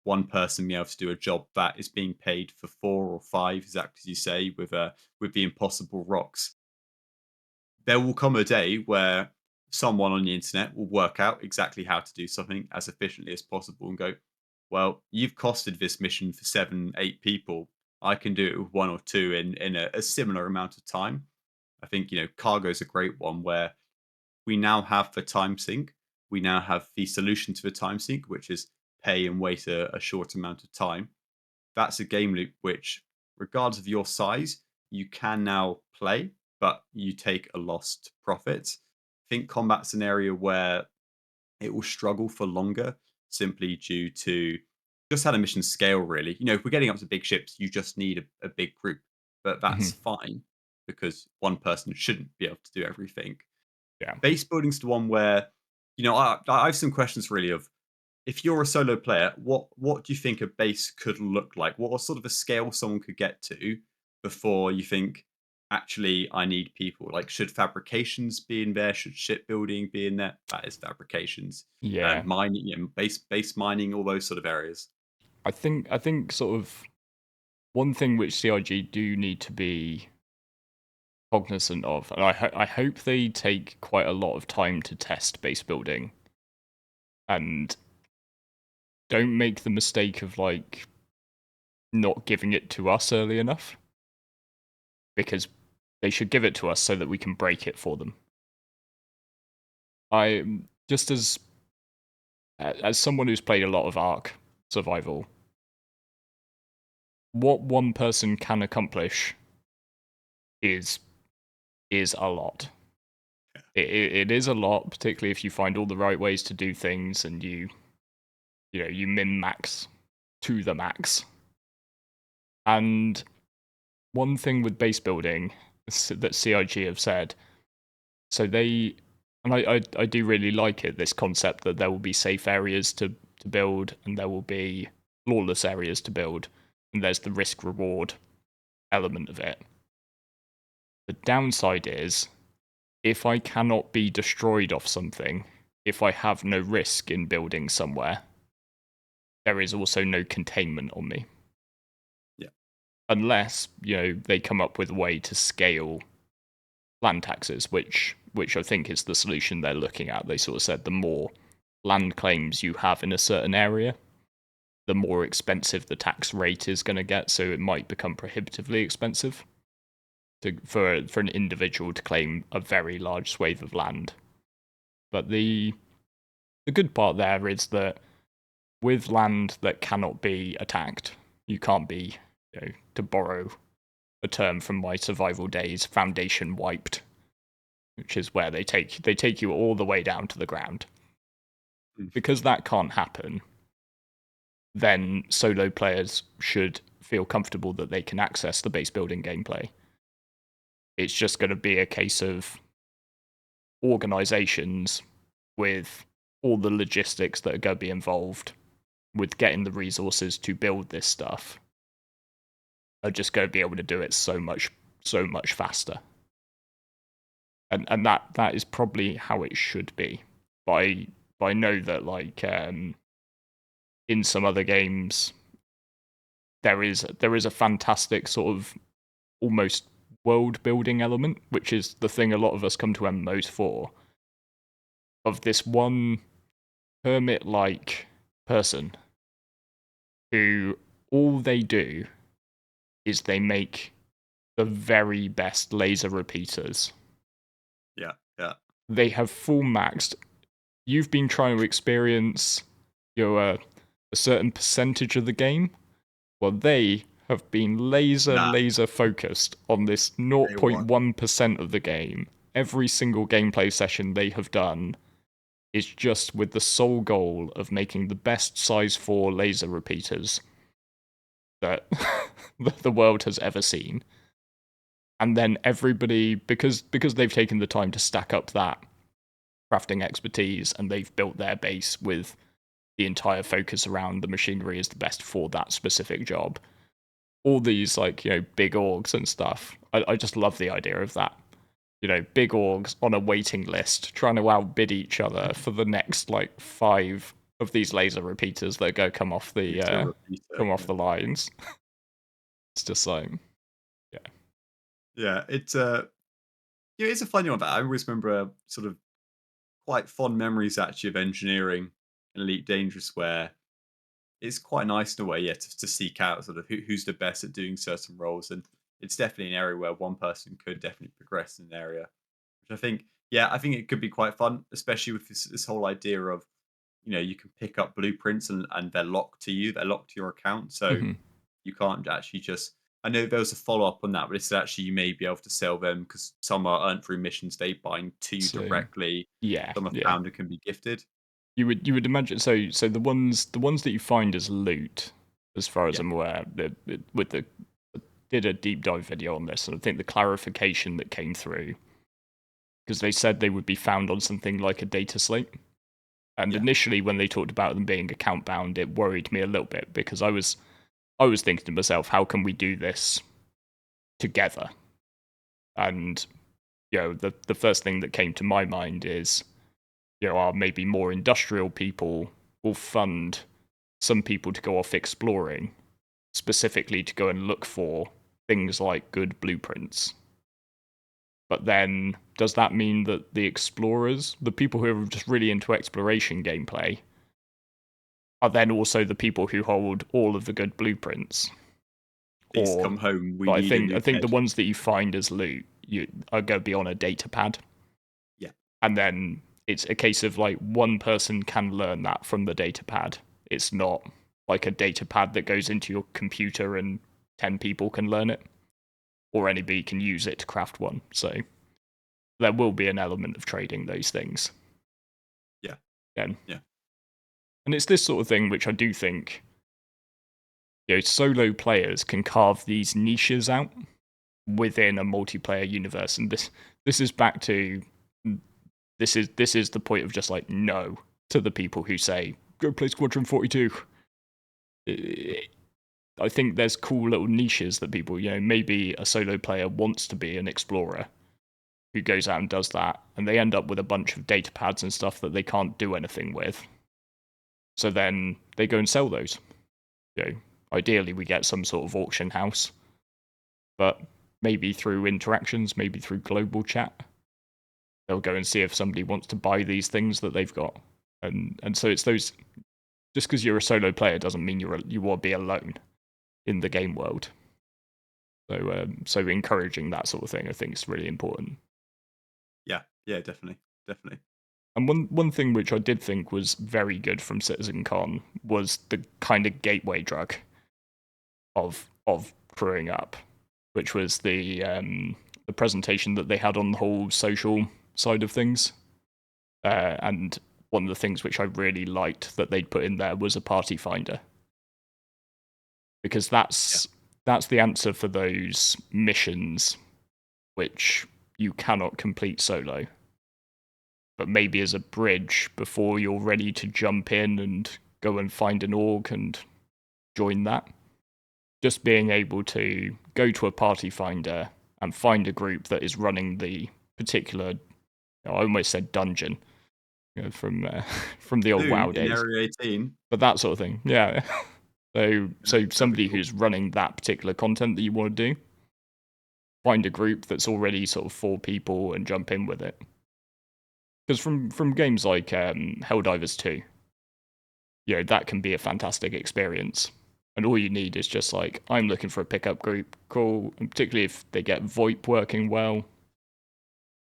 one person being able to do a job that is being paid for 4 or 5, exactly as you say, with the impossible rocks. there will come a day where someone on the internet will work out exactly how to do something as efficiently as possible and go, well, you've costed this mission for 7, 8 people. I can do it with one or two in a similar amount of time. I think, cargo is a great one where we now have the time sink. We now have the solution to the time sink, which is pay and wait a short amount of time. That's a game loop which, regardless of your size, you can now play, but you take a lost profit. I think combat's an area where it will struggle for longer simply due to just how the missions scale, really. If we're getting up to big ships, you just need a big group, but that's Mhm. fine because one person shouldn't be able to do everything. Yeah. Base building's the one where, I have some questions really of if you're a solo player, what do you think a base could look like? What sort of a scale someone could get to before you think, actually, I need people? Like, should fabrications be in there? Should shipbuilding be in there? That is fabrications. Yeah. Mining, base mining, all those sort of areas. I think sort of one thing which CIG do need to be cognizant of, and I hope they take quite a lot of time to test base building and don't make the mistake of like not giving it to us early enough, because they should give it to us so that we can break it for them. I just as someone who's played a lot of Ark Survival, what one person can accomplish is a lot. It is a lot, particularly if you find all the right ways to do things and you min max to the max. And one thing with base building that CIG have said, so they, and I do really like it, this concept that there will be safe areas to build and there will be lawless areas to build, and there's the risk reward element of it. The downside is, if I cannot be destroyed off something, if I have no risk in building somewhere, there is also no containment on me. Yeah. Unless, they come up with a way to scale land taxes, which I think is the solution they're looking at. They sort of said the more land claims you have in a certain area, the more expensive the tax rate is going to get, so it might become prohibitively expensive for an individual to claim a very large swathe of land. But the good part there is that with land that cannot be attacked, you can't be, to borrow a term from my survival days, foundation wiped, which is where they take you all the way down to the ground. Mm. Because that can't happen, then solo players should feel comfortable that they can access the base building gameplay. It's just going to be a case of organizations with all the logistics that are going to be involved with getting the resources to build this stuff are just going to be able to do it so much faster. And that is probably how it should be. But I know that like in some other games there is a fantastic sort of almost world building element, which is the thing a lot of us come to MMOs for. Of this one hermit like person who all they do is they make the very best laser repeaters. Yeah. Yeah. They have full maxed. You've been trying to experience a certain percentage of the game. Well, they have been Nah, laser focused on this they want. 0.1% of the game. Every single gameplay session they have done is just with the sole goal of making the best size 4 laser repeaters that the world has ever seen. And then everybody, because they've taken the time to stack up that crafting expertise and they've built their base with the entire focus around the machinery is the best for that specific job. All these big orgs and stuff. I just love the idea of that. Big orgs on a waiting list trying to outbid each other for the next 5 of these laser repeaters that come off It's a the repeater. Yeah. lines. It's just like, yeah. Yeah, it's Yeah, it's a funny one, but I always remember sort of quite fond memories actually of engineering in Elite Dangerous, where it's quite nice in a way, yeah, to seek out sort of who's the best at doing certain roles, and it's definitely an area where one person could definitely progress in an area, which I think, yeah, I think it could be quite fun, especially with this whole idea of you can pick up blueprints and they're locked to you, they're locked to your account, so Hmm. you can't actually just. I know there was a follow up on that, but it's actually you may be able to sell them because some are earned through missions they bind to you So directly. yeah, Some are yeah. found and can be gifted. You would imagine so the ones that you find as loot, as far as Yeah, I'm aware, with the did a deep dive video on this, and I think the clarification that came through, because they said they would be found on something like a data slate. And yeah, initially, when they talked about them being account bound, it worried me a little bit because I was thinking to myself, how can we do this together? And the first thing that came to my mind is our maybe more industrial people will fund some people to go off exploring, specifically to go and look for things like good blueprints. But then, does that mean that the explorers, the people who are just really into exploration gameplay, are then also the people who hold all of the good blueprints? please Or come home. We I need a think I new think bed. the ones that you find as loot you are going to be on a data pad, Yeah, and then it's a case of like one person can learn that from the data pad. It's not like a data pad that goes into your computer and 10 people can learn it, or anybody can use it to craft one. So there will be an element of trading those things. yeah, Again. yeah, And it's this sort of thing which I do think solo players can carve these niches out within a multiplayer universe. And this is back to this is the point of just like no to the people who say go play Squadron 42. I think there's cool little niches that people, maybe a solo player wants to be an explorer who goes out and does that, and they end up with a bunch of data pads and stuff that they can't do anything with. So then they go and sell those. You know, ideally, we get some sort of auction house, but maybe through interactions, maybe through global chat, they'll go and see if somebody wants to buy these things that they've got. And so it's those. Just because you're a solo player doesn't mean you will be alone in the game world. So encouraging that sort of thing, I think, is really important. yeah, yeah. Definitely, definitely. And one thing which I did think was very good from Citizen Con was the kind of gateway drug of crewing up, which was the presentation that they had on the whole social side of things. And one of the things which I really liked that they'd put in there was a party finder, because Yeah, that's the answer for those missions which you cannot complete solo, but maybe as a bridge before you're ready to jump in and go and find an org and join that. Just being able to go to a party finder and find a group that is running the particular, I almost said dungeon, from from the old WoW soon in days, Area 18. but that sort of thing, yeah. So That'd be somebody cool. who's running that particular content that you want to do, find a group that's already sort of 4 people and jump in with it. Because from games like Helldivers 2, that can be a fantastic experience. And all you need is just like, I'm looking for a pickup group, cool. And particularly if they get VoIP working well.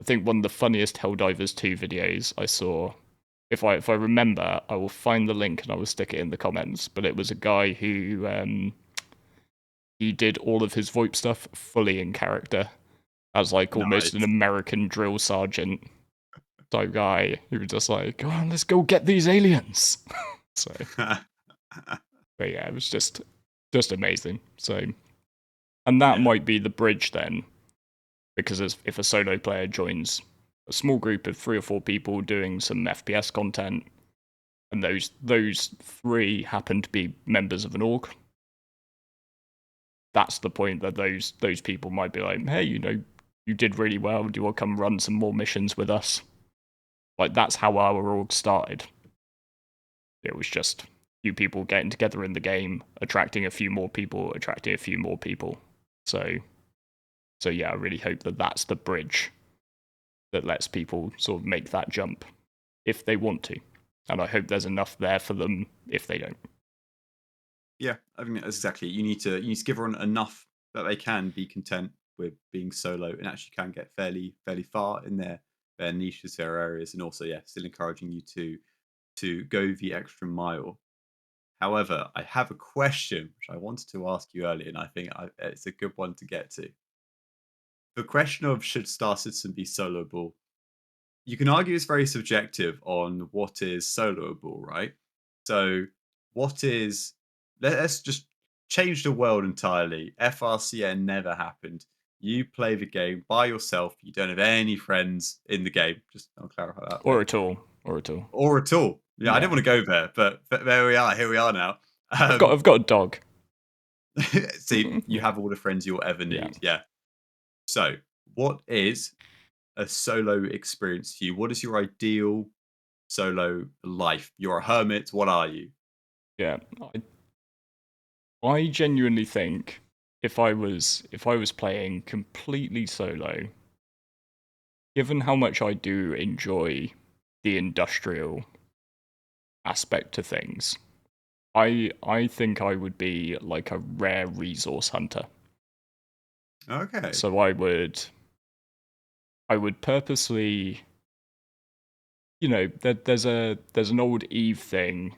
I think one of the funniest Helldivers 2 videos I saw, if I remember, I will find the link and I will stick it in the comments. But it was a guy who he did all of his VoIP stuff fully in character as like almost an Nice. American drill sergeant type guy who was just like, "Come on, let's go get these aliens." So, but yeah, it was just amazing. So, and that Yeah, might be the bridge then, because if a solo player joins a small group of 3 or 4 people doing some FPS content, and those 3 happen to be members of an org, that's the point that those people might be like, hey, you did really well. Do you want to come run some more missions with us? Like that's how our org started. It was just few people getting together in the game, attracting a few more people, attracting a few more people. So yeah, I really hope that that's the bridge that lets people sort of make that jump if they want to. And I hope there's enough there for them if they don't. Yeah, I mean that's exactly it. You need to give everyone enough that they can be content with being solo and actually can get fairly far in their niches, their areas, and also yeah, still encouraging you to go the extra mile. However, I have a question which I wanted to ask you earlier, and I think it's a good one to get to. The question of should Star Citizen be soloable? You can argue it's very subjective on what is soloable, right? So, what is let's just change the world entirely. FRCN never happened. You play the game by yourself. You don't have any friends in the game. Just I'll clarify that Or bit. at all. Or at all. Or at all. Yeah, I Yeah. didn't want to go there, but there we are. Here we are now. I've got a dog. See, you have all the friends you'll ever Yeah. need. Yeah. So, what is a solo experience to you? What is your ideal solo life? You're a hermit. What are you? Yeah. I genuinely think if I was playing completely solo, given how much I do enjoy the industrial aspect to things, I think I would be like a rare resource hunter. Okay. So I would purposely, there's an old Eve thing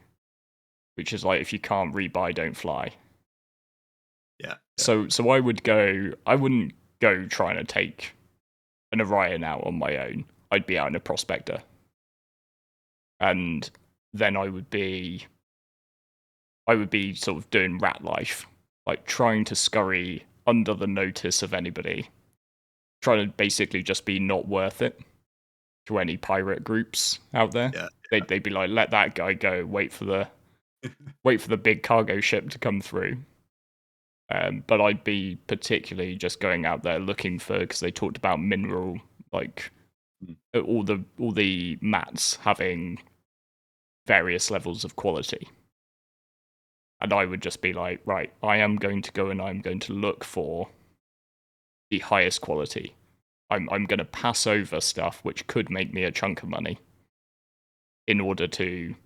which is like if you can't rebuy, don't fly. Yeah. Yeah. So I wouldn't go trying to take an Orion out on my own. I'd be out in a prospector. And then I would be sort of doing rat life, like trying to scurry under the notice of anybody, trying to basically just be not worth it to any pirate groups out there. Yeah. They'd be like, let that guy go, wait for the big cargo ship to come through. But I'd be particularly just going out there looking for, because they talked about mineral, like Mm. all the mats having various levels of quality. And I would just be like, right, I am going to go and I'm going to look for the highest quality. I'm going to pass over stuff which could make me a chunk of money in order to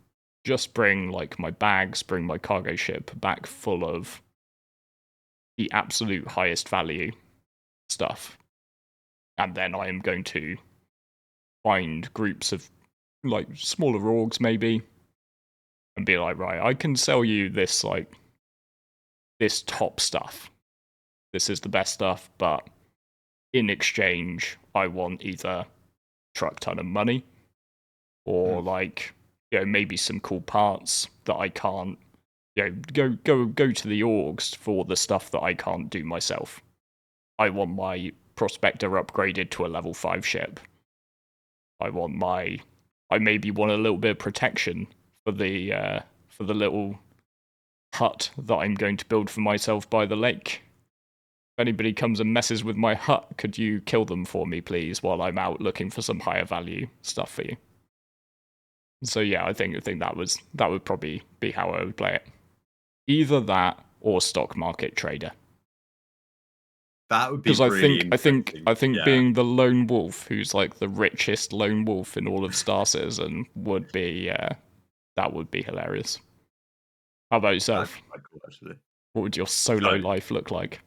just bring like my bags, bring my cargo ship back full of the absolute highest value stuff. And then I am going to find groups of like smaller orgs maybe and be like, right, I can sell you this this top stuff. This is the best stuff, but in exchange, I want either a truck ton of money or Mm. like, maybe some cool parts that I can't, go to the orgs for the stuff that I can't do myself. I want my prospector upgraded to a level 5 ship. I maybe want a little bit of protection for the little hut that I'm going to build for myself by the lake. If anybody comes and messes with my hut, could you kill them for me, please, while I'm out looking for some higher value stuff for you? So yeah, I think that would probably be how I would play it. Either that or stock market trader. That would be Because I really think I think interesting. I think Yeah. being the lone wolf, who's like the richest lone wolf in all of Star Citizen, that would be hilarious. How about That'd be yourself? quite cool, actually. What would your solo So life look like?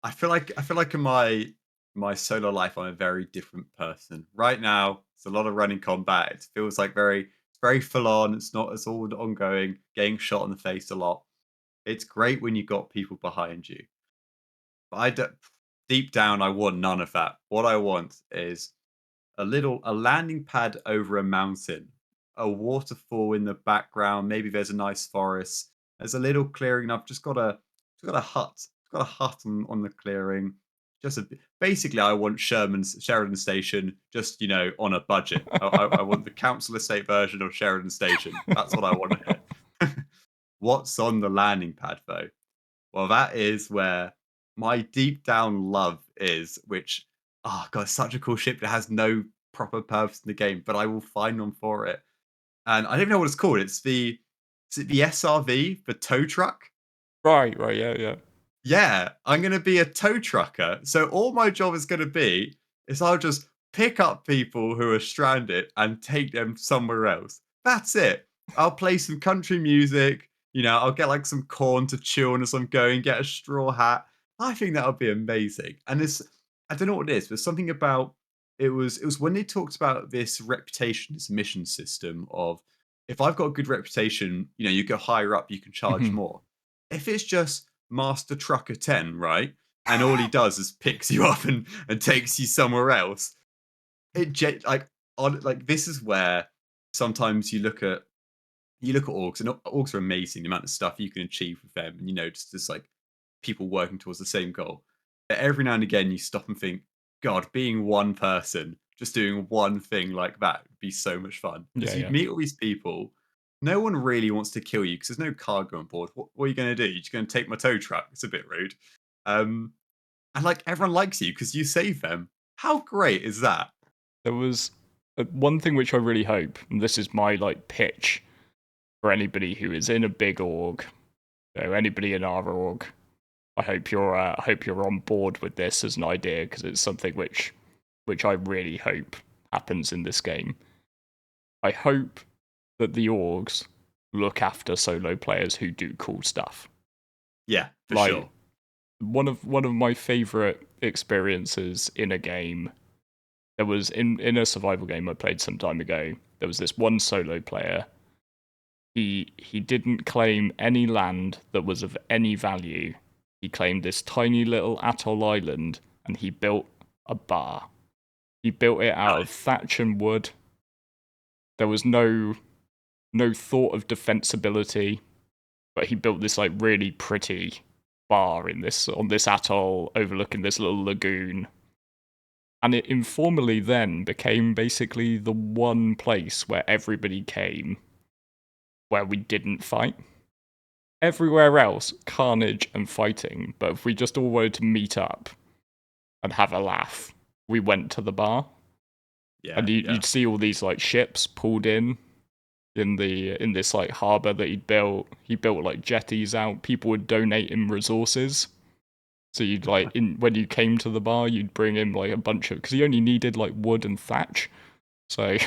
I feel like in my solo life, I'm a very different person. Right now, it's a lot of running combat. It feels like it's very full on. It's not as all ongoing, getting shot in the face a lot. It's great when you got people behind you. But deep down, I want none of that. What I want is a landing pad over a mountain, a waterfall in the background. Maybe there's a nice forest. There's a little clearing. And I've just got a hut. Got a hut on the clearing. Basically, I want Sheridan Station, just on a budget. I want the council estate version of Sheridan Station. That's what I want here. What's on the landing pad, though? Well, that is where my deep down love is, which, oh god, it's such a cool ship that has no proper purpose in the game, but I will find one for it. And I don't even know what it's called. Is it the SRV, the tow truck? Right, yeah, yeah. Yeah, I'm gonna be a tow trucker. So all my job is gonna be is I'll just pick up people who are stranded and take them somewhere else. That's it. I'll play some country music. I'll get like some corn to chew on as I'm going, get a straw hat. I think that would be amazing. And I don't know what it is, but something about it was when they talked about this reputation, this mission system of if I've got a good reputation, you go higher up, you can charge Mhm. more. If it's just Master Trucker 10, right? And all he does is picks you up and takes you somewhere else. Like this is where sometimes you look at orgs, and orgs are amazing. The amount of stuff you can achieve with them, and just as like people working towards the same goal. But every now and again, you stop and think, God, being one person, just doing one thing like that would be so much fun Yeah, because you'd yeah. meet all these people. No one really wants to kill you because there's no cargo on board. What are you going to do? You're just going to take my tow truck. It's a bit rude. Um, and like everyone likes you because you save them. How great is that? There was one thing which I really hope, and this is my like pitch for anybody who is in a big org, anybody in our org. I hope you're on board with this as an idea because it's something which I really hope happens in this game. I hope that the orgs look after solo players who do cool stuff. Yeah, for Like sure. one of my favorite experiences in a game. There was in a survival game I played some time ago. There was this one solo player. He didn't claim any land that was of any value. He claimed this tiny little atoll island, and he built a bar. He built it out of Nice. thatch and wood. There was no thought of defensibility, but he built this like really pretty bar on this atoll overlooking this little lagoon. And it informally then became basically the one place where everybody came where we didn't fight. Everywhere else, carnage and fighting, but if we just all wanted to meet up and have a laugh, we went to the bar. Yeah, And yeah. you'd see all these like ships pulled in this like harbor that he'd built. He built like jetties out. People would donate him resources. So you'd like when you came to the bar, you'd bring him like a bunch of because he only needed like wood and thatch. So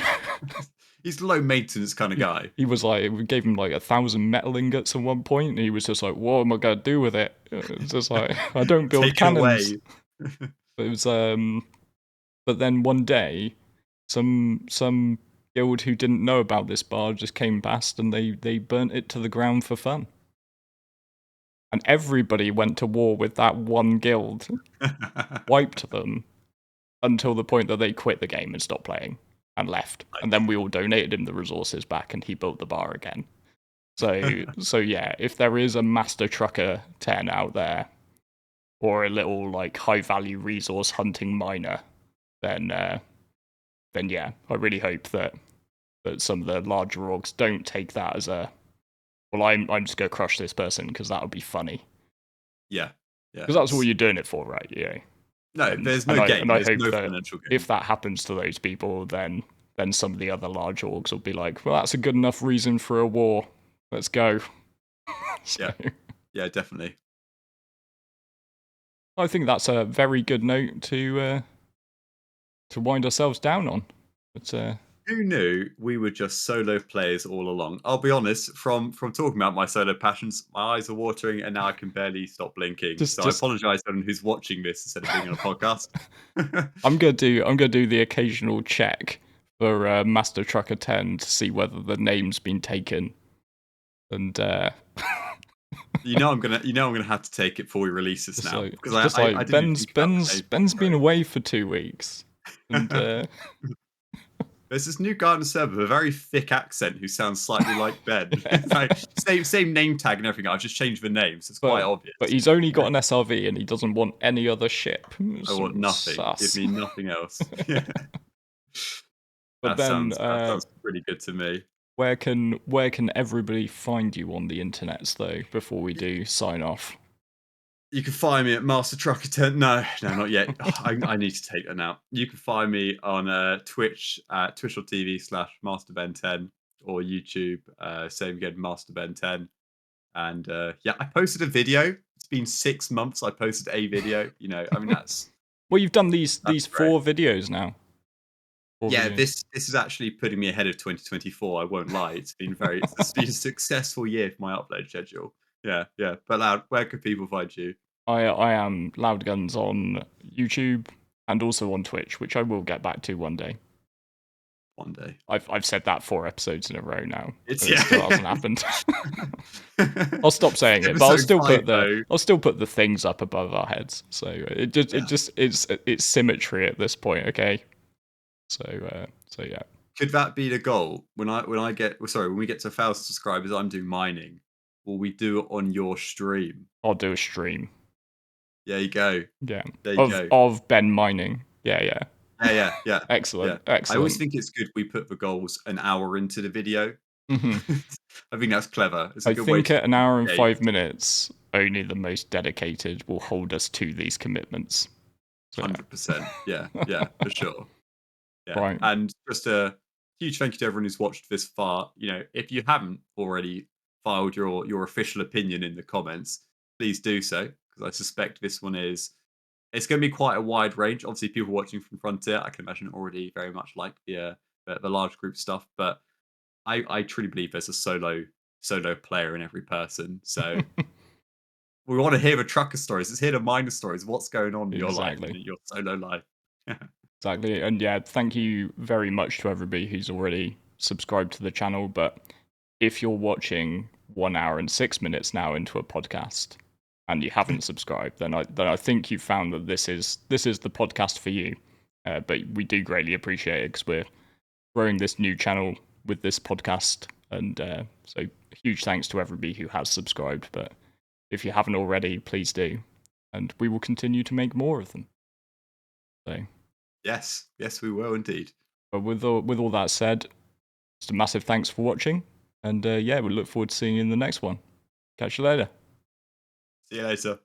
He's a low maintenance kind of guy. he was like, we gave him like 1,000 metal ingots at one point, and he was just like, "What am I gonna do with it?" It's just like, I don't build Take it cannons. away. But it was but then one day, some guild who didn't know about this bar just came past, and they burnt it to the ground for fun. And everybody went to war with that one guild, wiped them until the point that they quit the game and stopped playing and left. And then we all donated him the resources back, and he built the bar again. So yeah, if there is a Master Trucker 10 out there, or a little like high value resource hunting miner, then yeah, I really hope that some of the larger orgs don't take that as a well, I'm just gonna crush this person because that would be funny. Yeah, yeah. Because that's what you're doing it for, right? Yeah. No, there's no And gain. I There's hope no that financial if gain. that happens to those people, then some of the other large orgs will be like, well, that's a good enough reason for a war. Let's go. So Yeah, yeah, definitely. I think that's a very good note to wind ourselves down on. But Who knew we were just solo players all along? I'll be honest, from talking about my solo passions, my eyes are watering and now I can barely stop blinking. So I just apologize to anyone who's watching this instead of being on a podcast. I'm gonna do the occasional check for Master Trucker 10 to see whether the name's been taken. And I'm gonna have to take it before we release this just now like because just I like didn't even Ben's think about the Ben's name. Ben's been away for 2 weeks. And There's this new guy on the server with a very thick accent who sounds slightly like Ben. It's like same name tag and everything. I've just changed the name, so it's quite but obvious. he's only got an SRV and he doesn't want any other ship. I want nothing. Give Sus. me nothing else. Yeah. But That then, sounds pretty good to me. where can everybody find you on the internets though? Before we Y- do sign off. You can find me at Master Trucker 10. No, not yet. I need to take that now. You can find me on Twitch at twitch.tv/MasterBen10 or YouTube. Same again, MasterBen10. And yeah, I posted a video. It's been 6 months. I posted a video. I mean that's Well, you've done these great. 4 videos now. What were Yeah, you? this is actually putting me ahead of 2024. I won't lie. It's been a successful year for my upload schedule. Yeah, yeah. But Loud, where can people find you? I am LoudGuns on YouTube and also on Twitch, which I will get back to one day. One day. I've said that 4 episodes in a row now, It's and it yeah. still hasn't happened. I'll stop saying it, but Episode 5 though. I'll still put the things up above our heads. So Yeah. it's symmetry at this point, okay? So yeah. Could that be the goal? When we get to 1,000 subscribers, I'm doing mining. Will we do it on your stream? I'll do a stream. There you go. Yeah. There you go. Of Ben mining. Yeah, yeah. Yeah, yeah, yeah, yeah. Excellent. I always Excellent. think it's good we put the goals an hour into the video. Hmm. I think that's clever. It's a I good way think to at an hour and engage. 5 minutes, only the most dedicated will hold us to these commitments. So 100%. Yeah, yeah, for sure. Yeah. right. And just a huge thank you to everyone who's watched this far. If you haven't already filed your official opinion in the comments, please do so, because I suspect this one is it's going to be quite a wide range. Obviously, people watching from Frontier, I can imagine already very much like the large group stuff, but I truly believe there's a solo player in every person. So we want to hear the trucker stories. Let's hear the miner stories. What's going on in your life and Exactly. in your solo life? Exactly. And yeah, thank you very much to everybody who's already subscribed to the channel. But if you're watching 1 hour and 6 minutes now into a podcast and you haven't subscribed, then I think you've found that this is the podcast for you. But we do greatly appreciate it because we're growing this new channel with this podcast, and so huge thanks to everybody who has subscribed. But if you haven't already, please do, and we will continue to make more of them. So. Yes, yes, we will indeed. But with all that said, just a massive thanks for watching, and yeah, we look forward to seeing you in the next one. Catch you later. See you later.